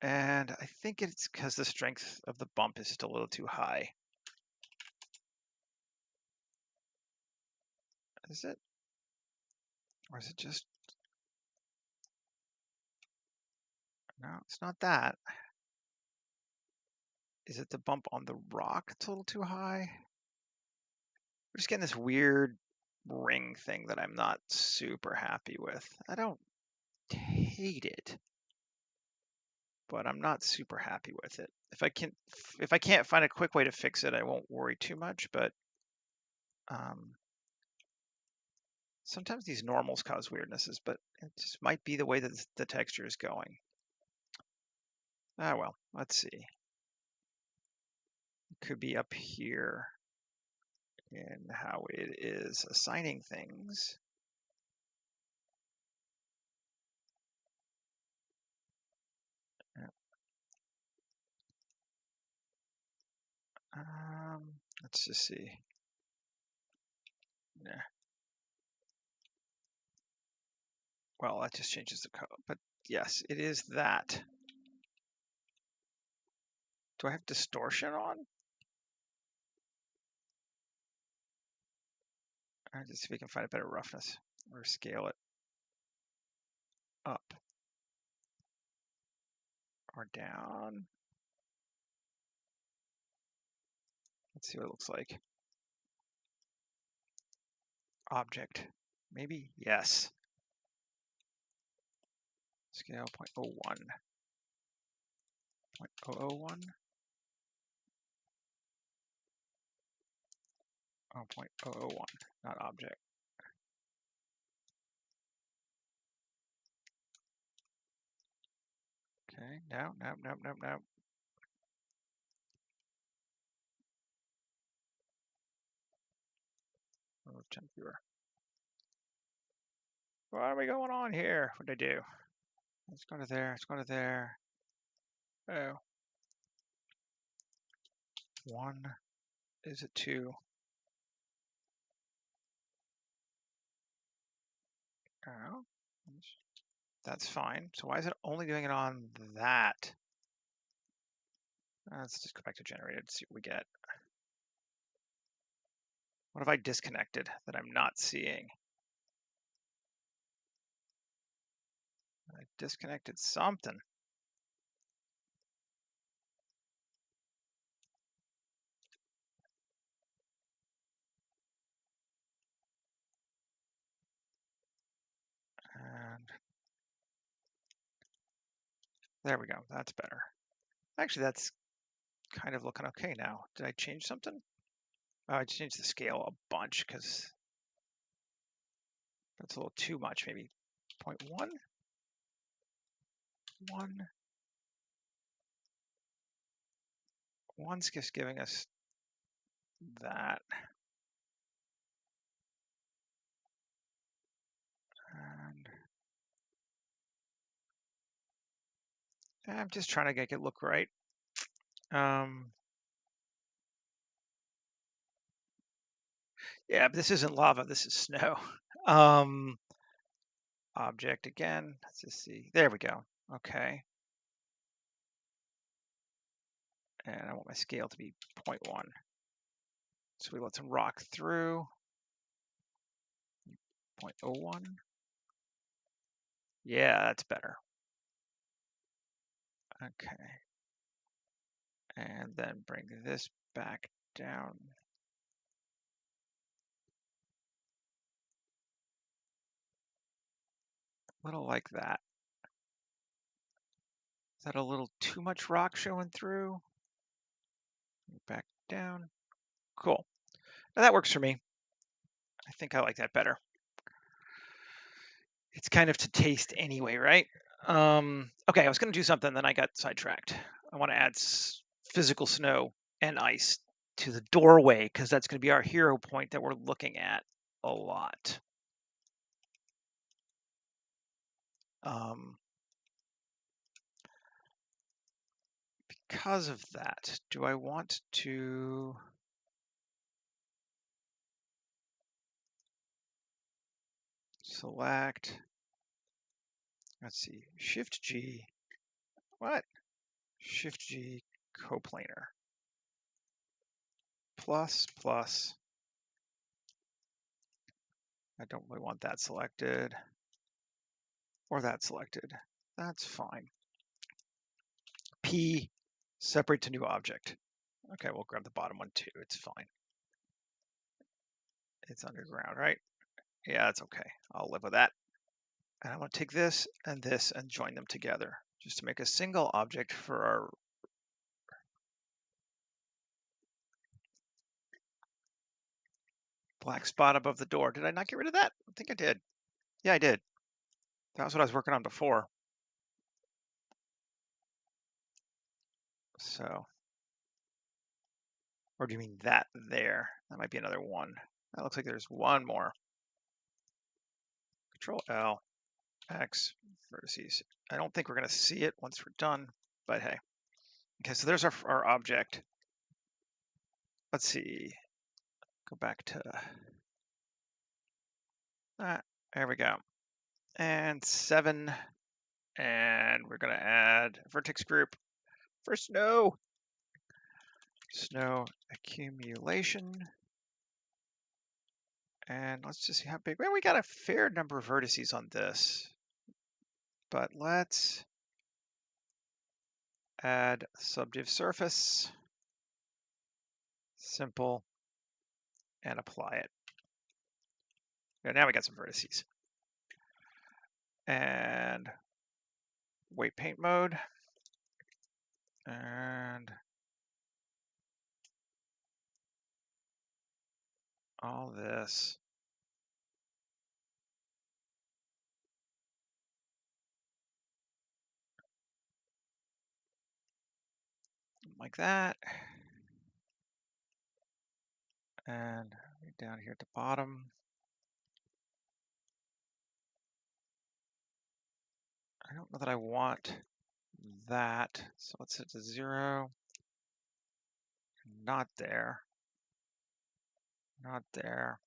And I think it's because the strength of the bump is just a little too high. Is it? Or is it just, no, it's not that. Is it the bump on the rock? It's a little too high. We're just getting this weird ring thing that I'm not super happy with. I don't hate it, but I'm not super happy with it. If I can't find a quick way to fix it, I won't worry too much, but sometimes these normals cause weirdnesses, but it just might be the way that the texture is going. Ah, well, let's see. It could be up here in how it is assigning things. Let's just see. Yeah. Well, that just changes the code, but yes, it is that. Do I have distortion on? Let's see if we can find a better roughness or scale it up or down. Let's see what it looks like. Object, maybe? Yes. Scale 0.01. 0.001. Oh, 0.001, not object. Okay, no. Oh, jump viewer. What are we going on here? What did I do? Let's go to there. Let's go to there. Oh. 1. Is it 2? Oh. That's fine. So why is it only doing it on that? Let's just go back to generated and see what we get. What have I disconnected that I'm not seeing? I disconnected something. And there we go. That's better. Actually, that's kind of looking okay now. Did I change something? Oh, I changed the scale a bunch because that's a little too much, maybe 0.1, 1. 1's just giving us that. And I'm just trying to make it look right. Yeah, but this isn't lava, this is snow. Object again, let's just see. There we go. Okay. And I want my scale to be 0.1. So we let some rock through. 0.01. Yeah, that's better. Okay. And then bring this back down. A little like that. Is that a little too much rock showing through? Back down. Cool. Now that works for me. I think I like that better. It's kind of to taste anyway, right? Okay, I was going to do something, then I got sidetracked. I want to add physical snow and ice to the doorway because that's going to be our hero point that we're looking at a lot. Because of that, do I want to select, let's see, Shift G, what? Shift G coplanar, plus, plus, I don't really want that selected or that selected. That's fine. P, separate to new object. Okay, we'll grab the bottom one too. It's fine. It's underground, right? Yeah, that's okay. I'll live with that. And I'm going to take this and join them together just to make a single object for our black spot above the door. Did I not get rid of that? I think I did. Yeah, I did. That was what I was working on before. So, or do you mean that there? That might be another one. That looks like there's one more. Control L, X, vertices. I don't think we're going to see it once we're done, but hey. Okay, so there's our object. Let's see. Go back to that. There we go. And 7. And we're going to add a vertex group for snow. Snow accumulation. And let's just see how big. Well, we got a fair number of vertices on this. But let's add subdiv surface. Simple. And apply it. Okay, now we got some vertices. And weight paint mode. And all this. Like that. And down here at the bottom. I don't know that I want that. So let's set to 0. Not there. Not there.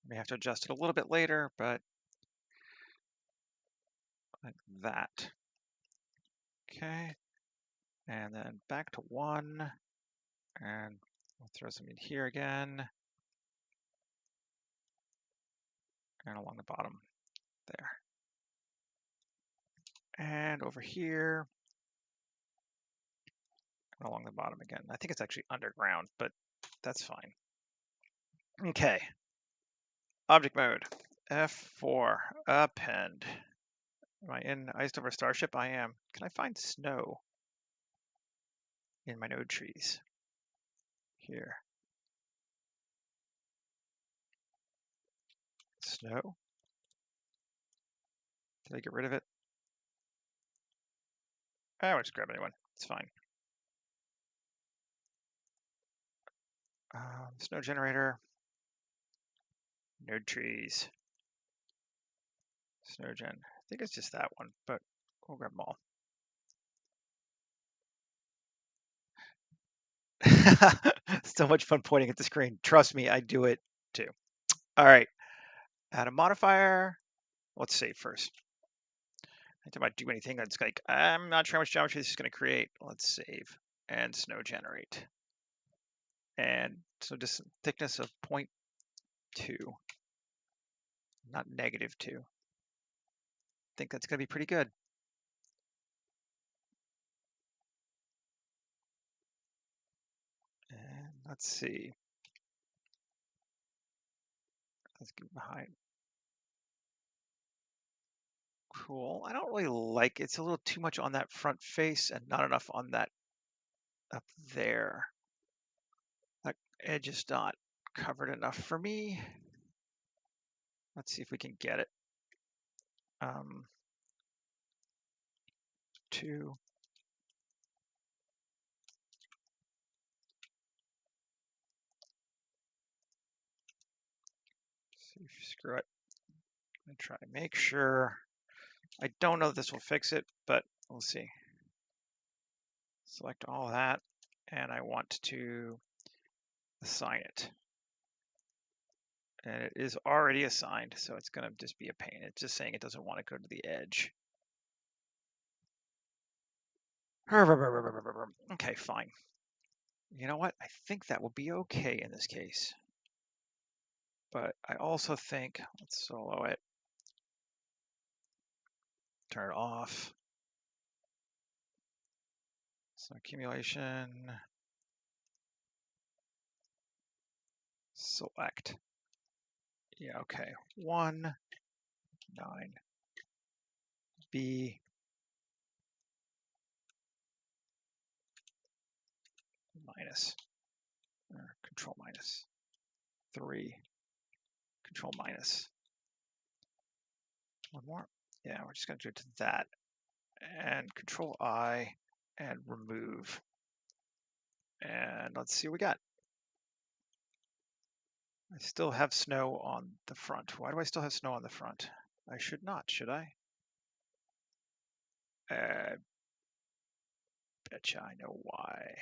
May have to adjust it a little bit later, but like that. Okay. And then back to 1. And we'll throw some in here again. And along the bottom there. And over here. And along the bottom again. I think it's actually underground, but that's fine. Okay. Object mode. F4. Append. Am I in Iced Over Starship? I am. Can I find snow in my node trees? Here. Snow? Did I get rid of it? I'll just grab a new one. It's fine. Snow generator. Node trees. Snow gen. I think it's just that one, but we'll grab them all. So much fun pointing at the screen. Trust me, I do it too. All right. Add a modifier. Let's save first. I think I might do anything that's like, I'm not sure how much geometry this is going to create. Let's save and snow generate. And so just thickness of 0.2, not -2. I think that's going to be pretty good. And let's see. Let's get behind. Cool. I don't really like it. It's a little too much on that front face and not enough on that up there. That edge is not covered enough for me. Let's see if we can get it. 2. See, screw it. I'm gonna try to make sure. I don't know if this will fix it, but we'll see. Select all that, and I want to assign it. And it is already assigned, so it's going to just be a pain. It's just saying it doesn't want to go to the edge. Okay, fine. You know what? I think that will be okay in this case. But I also think, let's solo it, turn it off. So accumulation, select. Yeah, okay. 1, 9, B, minus, or control minus, 3, control minus. One more. Yeah, we're just going to do it to that. And control I and remove. And let's see what we got. I still have snow on the front. Why do I still have snow on the front? I should not, should I? Betcha I know why.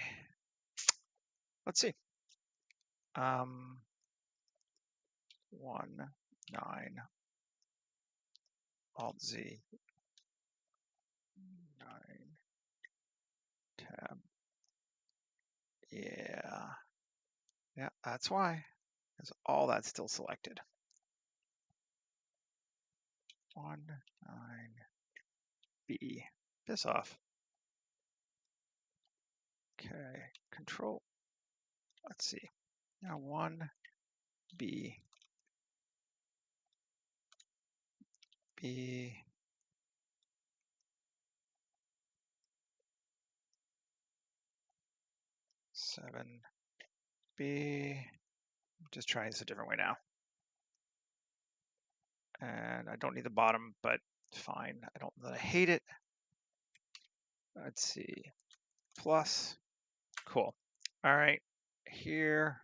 Let's see. 1, 9, Alt Z, 9, tab. Yeah. Yeah, that's why. Because all that's still selected. 1, 9, B. Piss off. Okay, control. Let's see. Now 1, B, B, 7, B. Just trying this a different way now. And I don't need the bottom, but fine. I don't know that I hate it. Let's see. Plus. Cool. All right. Here,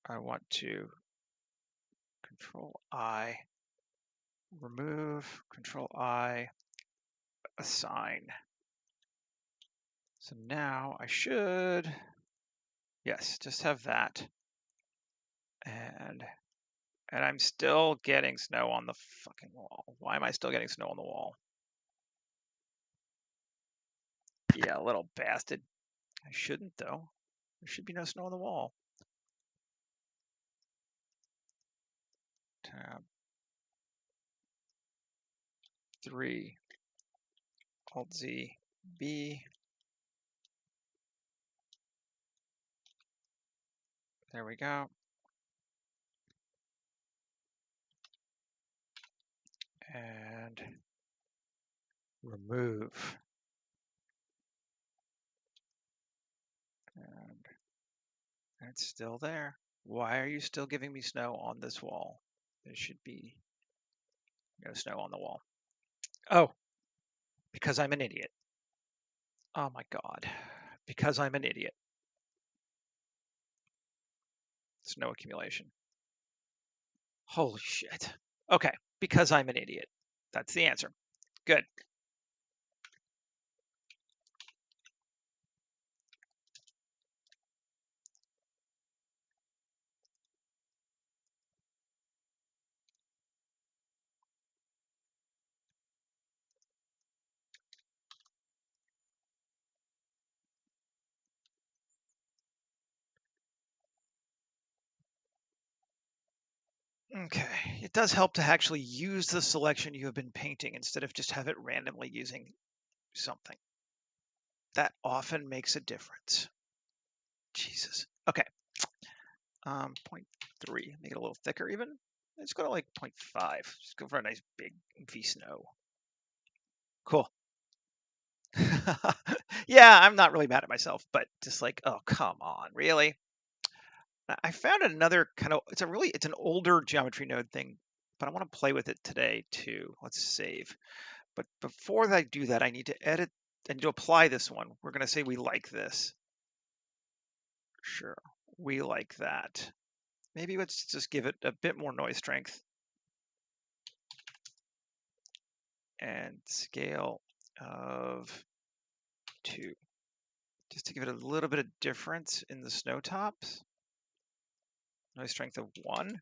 I want to control I, remove, control I, assign. So now I should, yes, just have that. And I'm still getting snow on the fucking wall. Why am I still getting snow on the wall? Yeah, little bastard. I shouldn't though. There should be no snow on the wall. Tab 3, Alt Z, B. There we go. And remove. And it's still there. Why are you still giving me snow on this wall? There should be no snow on the wall. Oh, because I'm an idiot. Oh my God. Because I'm an idiot. Snow accumulation. Holy shit. Okay, because I'm an idiot. That's the answer. Good. Okay, it does help to actually use the selection you have been painting instead of just have it randomly using something. That often makes a difference. Jesus. Okay. 0.3, make it a little thicker even. Let's go to like 0.5. Just go for a nice big V snow. Cool. Yeah, I'm not really mad at myself, but just like, oh, come on, really? I found another kind of, it's an older geometry node thing, but I want to play with it today too. Let's save. But before I do that, I need to edit, I need to apply this one. We're going to say we like this. Sure, we like that. Maybe let's just give it a bit more noise strength. And scale of 2, just to give it a little bit of difference in the snow tops. Noise strength of 1,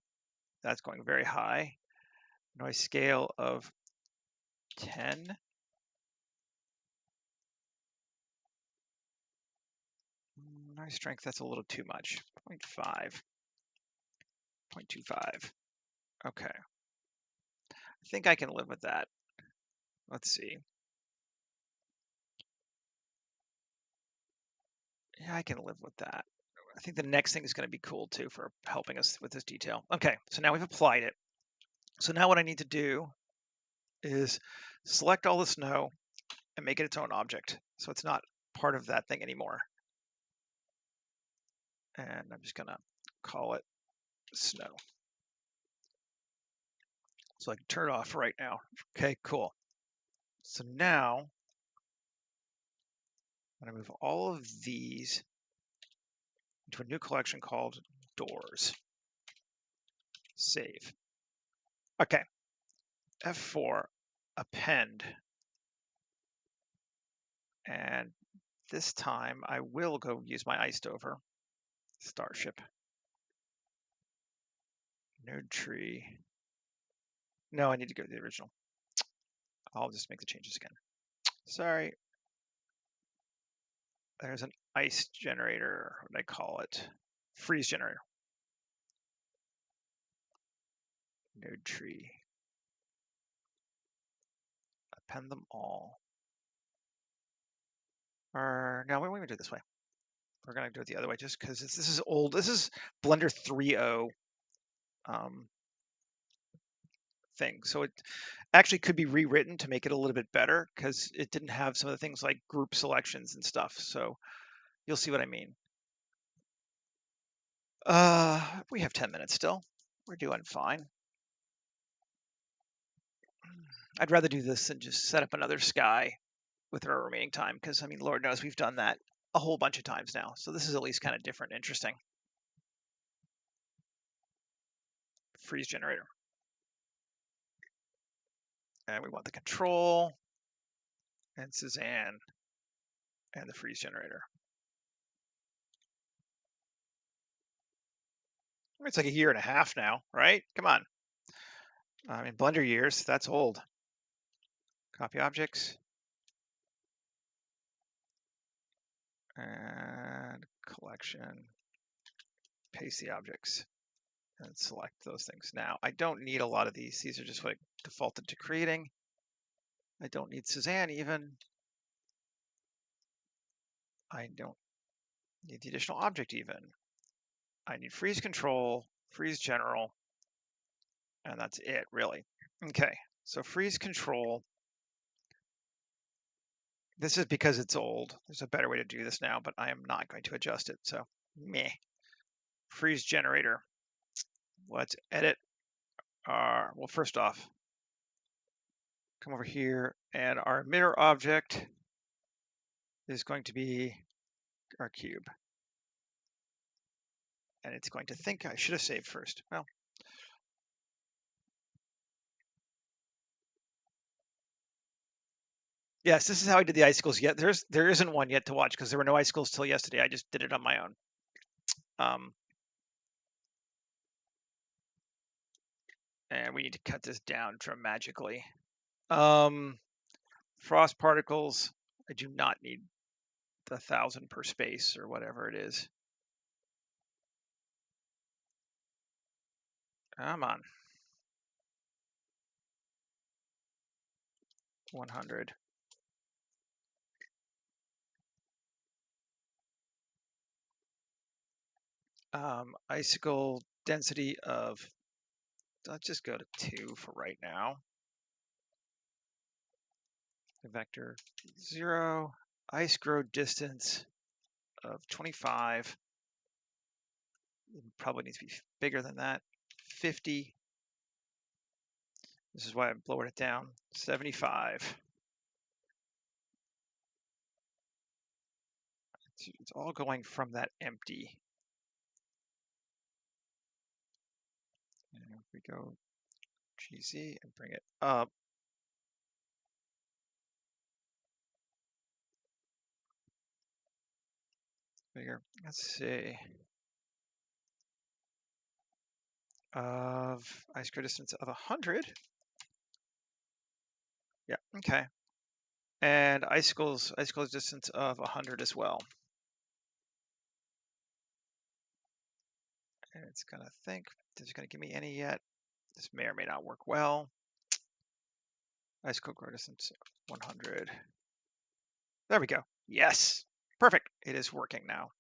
that's going very high. Noise scale of 10. Noise strength, that's a little too much, 0.5. 0.25. Okay. I think I can live with that. Let's see. Yeah, I can live with that. I think the next thing is going to be cool too for helping us with this detail. Okay, so now we've applied it. So now what I need to do is select all the snow and make it its own object. So it's not part of that thing anymore. And I'm just going to call it snow. So I can turn it off right now. Okay, cool. So now I'm going to move all of these into a new collection called doors. Save. Okay. F4, append. And this time I will go use my iced over starship. Node tree. No, I need to go to the original. I'll just make the changes again. Sorry. There's an ice generator. What do I call it? Freeze generator. Node tree. Append them all. Or no, we're going to do it this way. We're going to do it the other way just because this is old. This is Blender 3.0 thing. So it actually could be rewritten to make it a little bit better because it didn't have some of the things like group selections and stuff. So you'll see what I mean. We have 10 minutes still. We're doing fine. I'd rather do this than just set up another sky with our remaining time because, I mean, Lord knows we've done that a whole bunch of times now. So this is at least kind of different and interesting. Freeze generator. And we want the control and Suzanne and the freeze generator. It's like a year and a half now, right? Come on. I mean, Blender years, that's old. Copy objects. And collection. Paste the objects. And select those things. Now, I don't need a lot of these. These are just what I defaulted to creating. I don't need Suzanne even. I don't need the additional object even. I need freeze control, freeze general, and that's it, really. Okay, so freeze control. This is because it's old. There's a better way to do this now, but I am not going to adjust it, so meh. Freeze generator. Let's edit our, well, first off, come over here, and our emitter object is going to be our cube. And it's going to think I should have saved first. Well, yes, this is how I did the icicles yet. There isn't one yet to watch because there were no icicles till yesterday. I just did it on my own. And we need to cut this down dramatically. Frost particles, I do not need the 1,000 per space or whatever it is. Come on. 100. Icicle density of, let's just go to 2 for right now. Vector 0. Ice grow distance of 25. It probably needs to be bigger than that. 50. This is why I'm lowered it down. 75. It's all going from that empty. And if we go GZ and bring it up, bigger. Let's see. Of ice grow distance of 100. Yeah, okay. And icicles distance of 100 as well. And it's gonna think Is it going to give me any yet? This may or may not work well. Icicle grow distance 100. There we go. Yes, perfect. It is working now.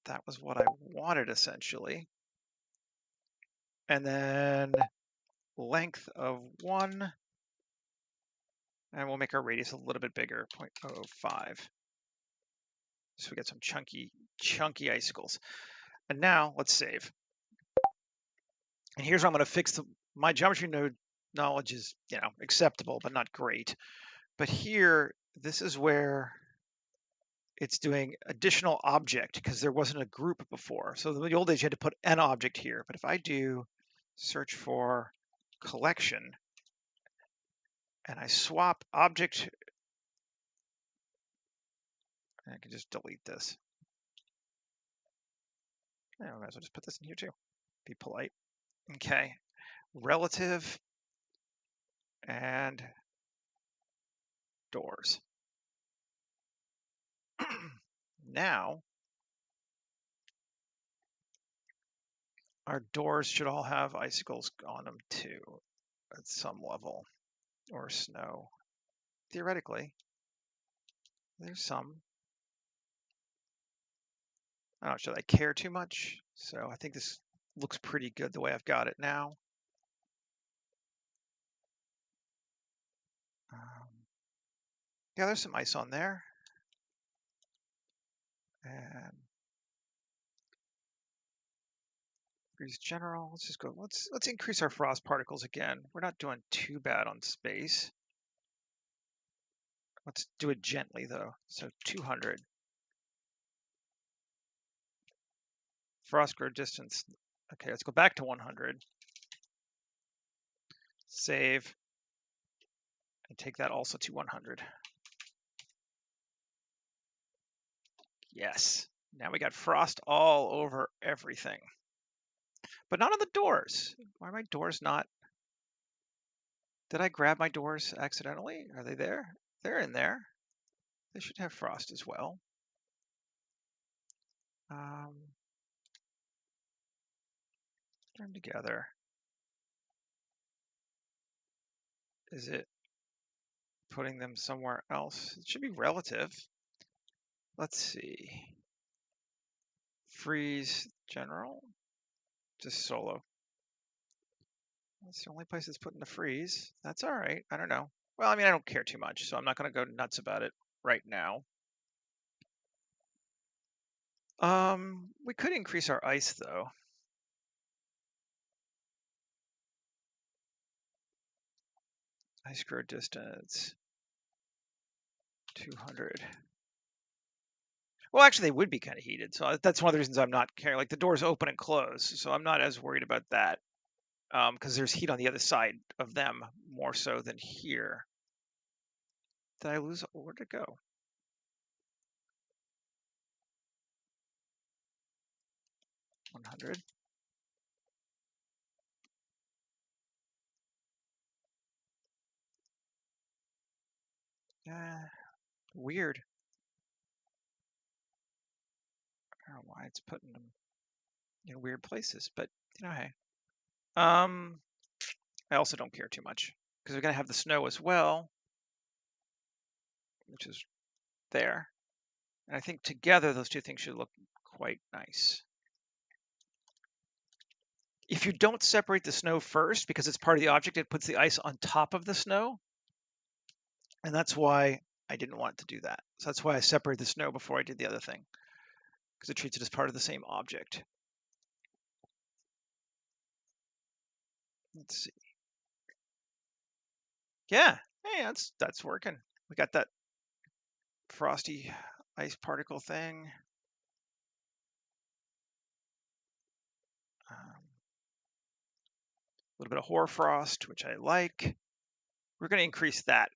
That was what I wanted essentially. And then length of 1, and we'll make our radius a little bit bigger, 0.05. So we get some chunky icicles. And now let's save. And here's where I'm going to fix my geometry node knowledge is, acceptable, but not great. But here, this is where it's doing additional object because there wasn't a group before. So in the old days, you had to put an object here. But if I do search for collection and I swap object, I can just delete this. I might as well just put this in here too. Be polite. Okay. Relative and doors. Now, our doors should all have icicles on them too, at some level, or snow. Theoretically, there's some. I don't know, should I care too much? So I think this looks pretty good the way I've got it now. Yeah, there's some ice on there. And freeze general. Let's just go. Let's increase our frost particles again. We're not doing too bad on space. Let's do it gently though. So 200. Frost grow distance. Okay, let's go back to 100. Save. And take that also to 100. Yes. Now we got frost all over everything. But not on the doors. Why are my doors not? Did I grab my doors accidentally? Are they there? They're in there. They should have frost as well. Put them together. Is it putting them somewhere else? It should be relative. Let's see. Freeze general. Just solo. That's the only place it's putting the freeze. That's all right. I don't know. Well, I mean, I don't care too much, so I'm not going to go nuts about it right now. We could increase our ice though. Ice grow distance 200. Well, actually, they would be kind of heated, so that's one of the reasons I'm not caring. Like the doors open and close, so I'm not as worried about that because there's heat on the other side of them more so than here. Did I lose? Where'd it go? 100. Weird. I don't know why it's putting them in weird places, but hey. I also don't care too much because we're gonna have the snow as well, which is there. And I think together those two things should look quite nice. If you don't separate the snow first, because it's part of the object, it puts the ice on top of the snow. And that's why I didn't want to do that. So that's why I separated the snow before I did the other thing, because it treats it as part of the same object. Let's see. Yeah, hey, that's working. We got that frosty ice particle thing. A little bit of hoarfrost, which I like. We're going to increase that.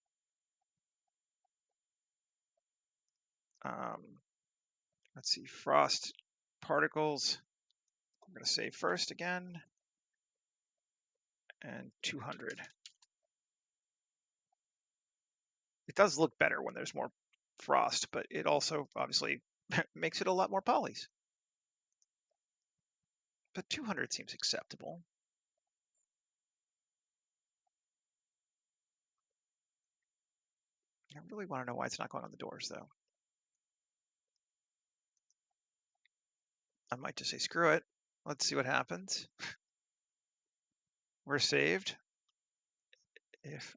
Let's see, frost particles. I'm going to save first again. And 200. It does look better when there's more frost, but it also obviously makes it a lot more polys. but 200 seems acceptable. I really want to know why it's not going on the doors, though. I might just say, screw it. Let's see what happens. We're saved. If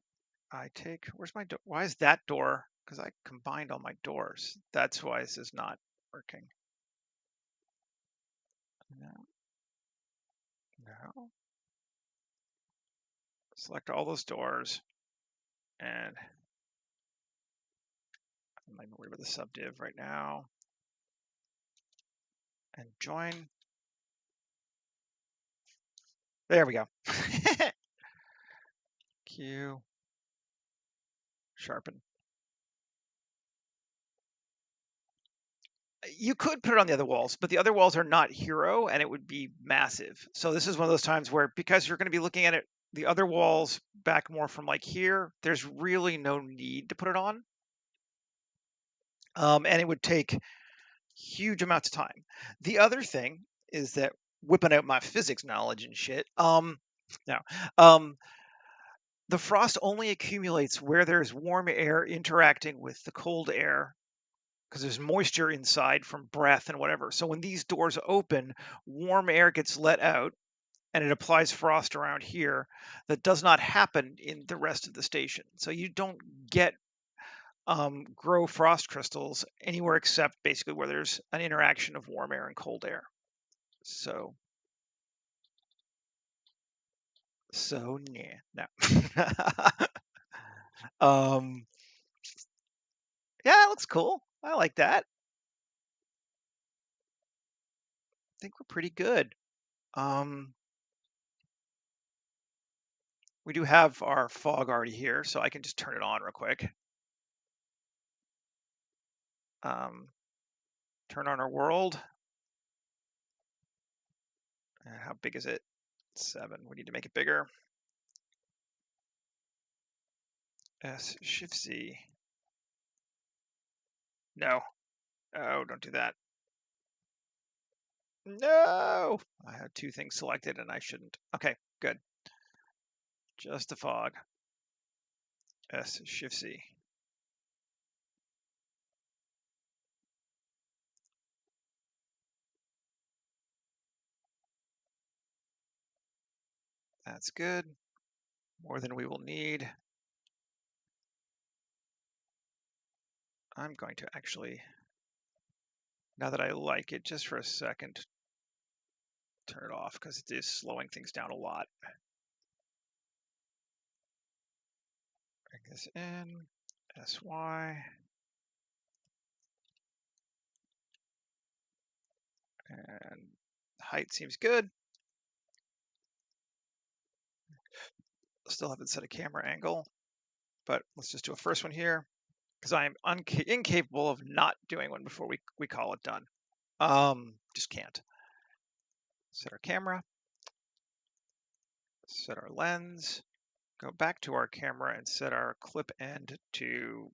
I take, where's my door? Why is that door? Because I combined all my doors. That's why this is not working. No, no. Select all those doors. And I'm not worried about the subdiv right now. And join. There we go. Q. Sharpen. You could put it on the other walls, but the other walls are not hero and it would be massive. So this is one of those times where, because you're going to be looking at it, the other walls back more from like here, there's really no need to put it on. And it would take huge amounts of time. The other thing is that, whipping out my physics knowledge and shit, no, the frost only accumulates where there's warm air interacting with the cold air, because there's moisture inside from breath and whatever. So when these doors open, warm air gets let out and it applies frost around here. That does not happen in the rest of the station. So you don't get grow frost crystals anywhere except basically where there's an interaction of warm air and cold air. So yeah, no. um, yeah, it looks cool. I like that. I think we're pretty good. We do have our fog already here, so I can just turn it on real quick. Turn on our world. How big is it? 7. We need to make it bigger. S, Shift Z. No. Oh, don't do that. No! I have 2 things selected and I shouldn't. Okay, good. Just the fog. S, Shift Z. That's good. More than we will need. I'm going to actually, now that I like it, just for a second, turn it off because it is slowing things down a lot. Bring this in, SY. And height seems good. Still haven't set a camera angle, but let's just do a first one here because I'm incapable of not doing one before we call it done. Just can't. Set our camera, set our lens, go back to our camera and set our clip end to,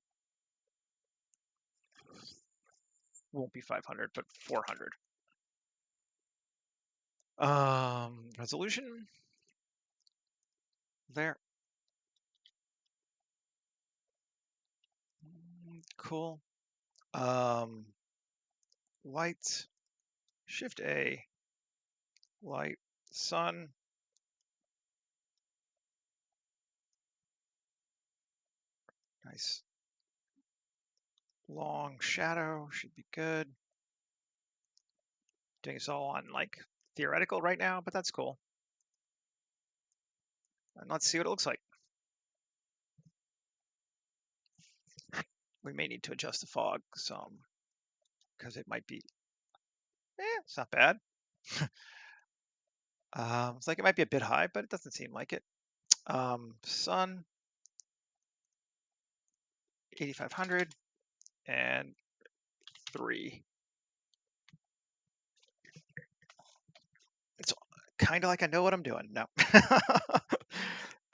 won't be 500, but 400. Resolution there. Cool. Lights, Shift A, light, sun. Nice. Long shadow should be good. Doing this all on like theoretical right now, but that's cool. And let's see what it looks like. We may need to adjust the fog some because it might be, it's not bad. It's like it might be a bit high, but it doesn't seem like it. Sun, 8500 and 3. It's kind of like I know what I'm doing. No.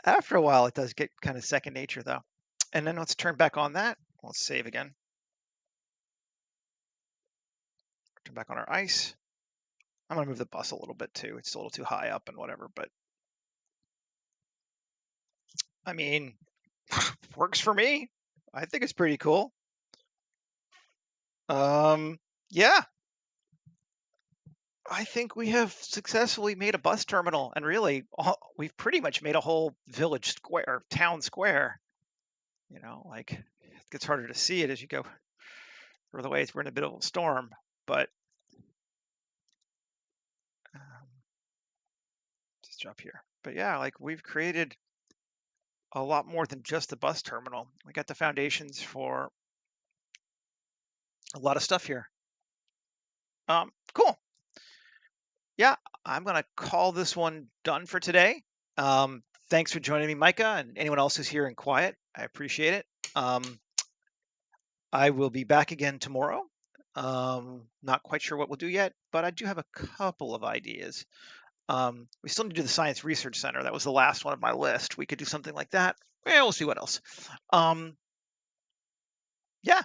After a while, it does get kind of second nature though. And then let's turn back on that. Let's save again. Turn back on our ice. I'm gonna move the bus a little bit too. It's a little too high up and whatever, but I mean, works for me. I think it's pretty cool. Yeah, I think we have successfully made a bus terminal, and really, we've pretty much made a whole village square, town square. Like it gets harder to see it as you go further away. We're in a bit of a storm, but um, just drop here. But yeah, like we've created a lot more than just the bus terminal. We got the foundations for a lot of stuff here. Cool. Yeah, I'm gonna call this one done for today. Thanks for joining me, Micah, and anyone else who's here and quiet. I appreciate it. I will be back again tomorrow. Not quite sure what we'll do yet, but I do have a couple of ideas. We still need to do the Science Research Center. That was the last one of my list. We could do something like that. Yeah, we'll see what else. Yeah,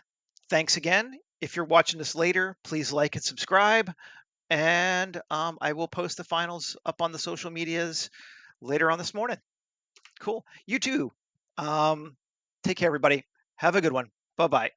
thanks again. If you're watching this later, please like and subscribe. And I will post the finals up on the social medias later on this morning. Cool. You too. Take care, everybody. Have a good one. Bye bye.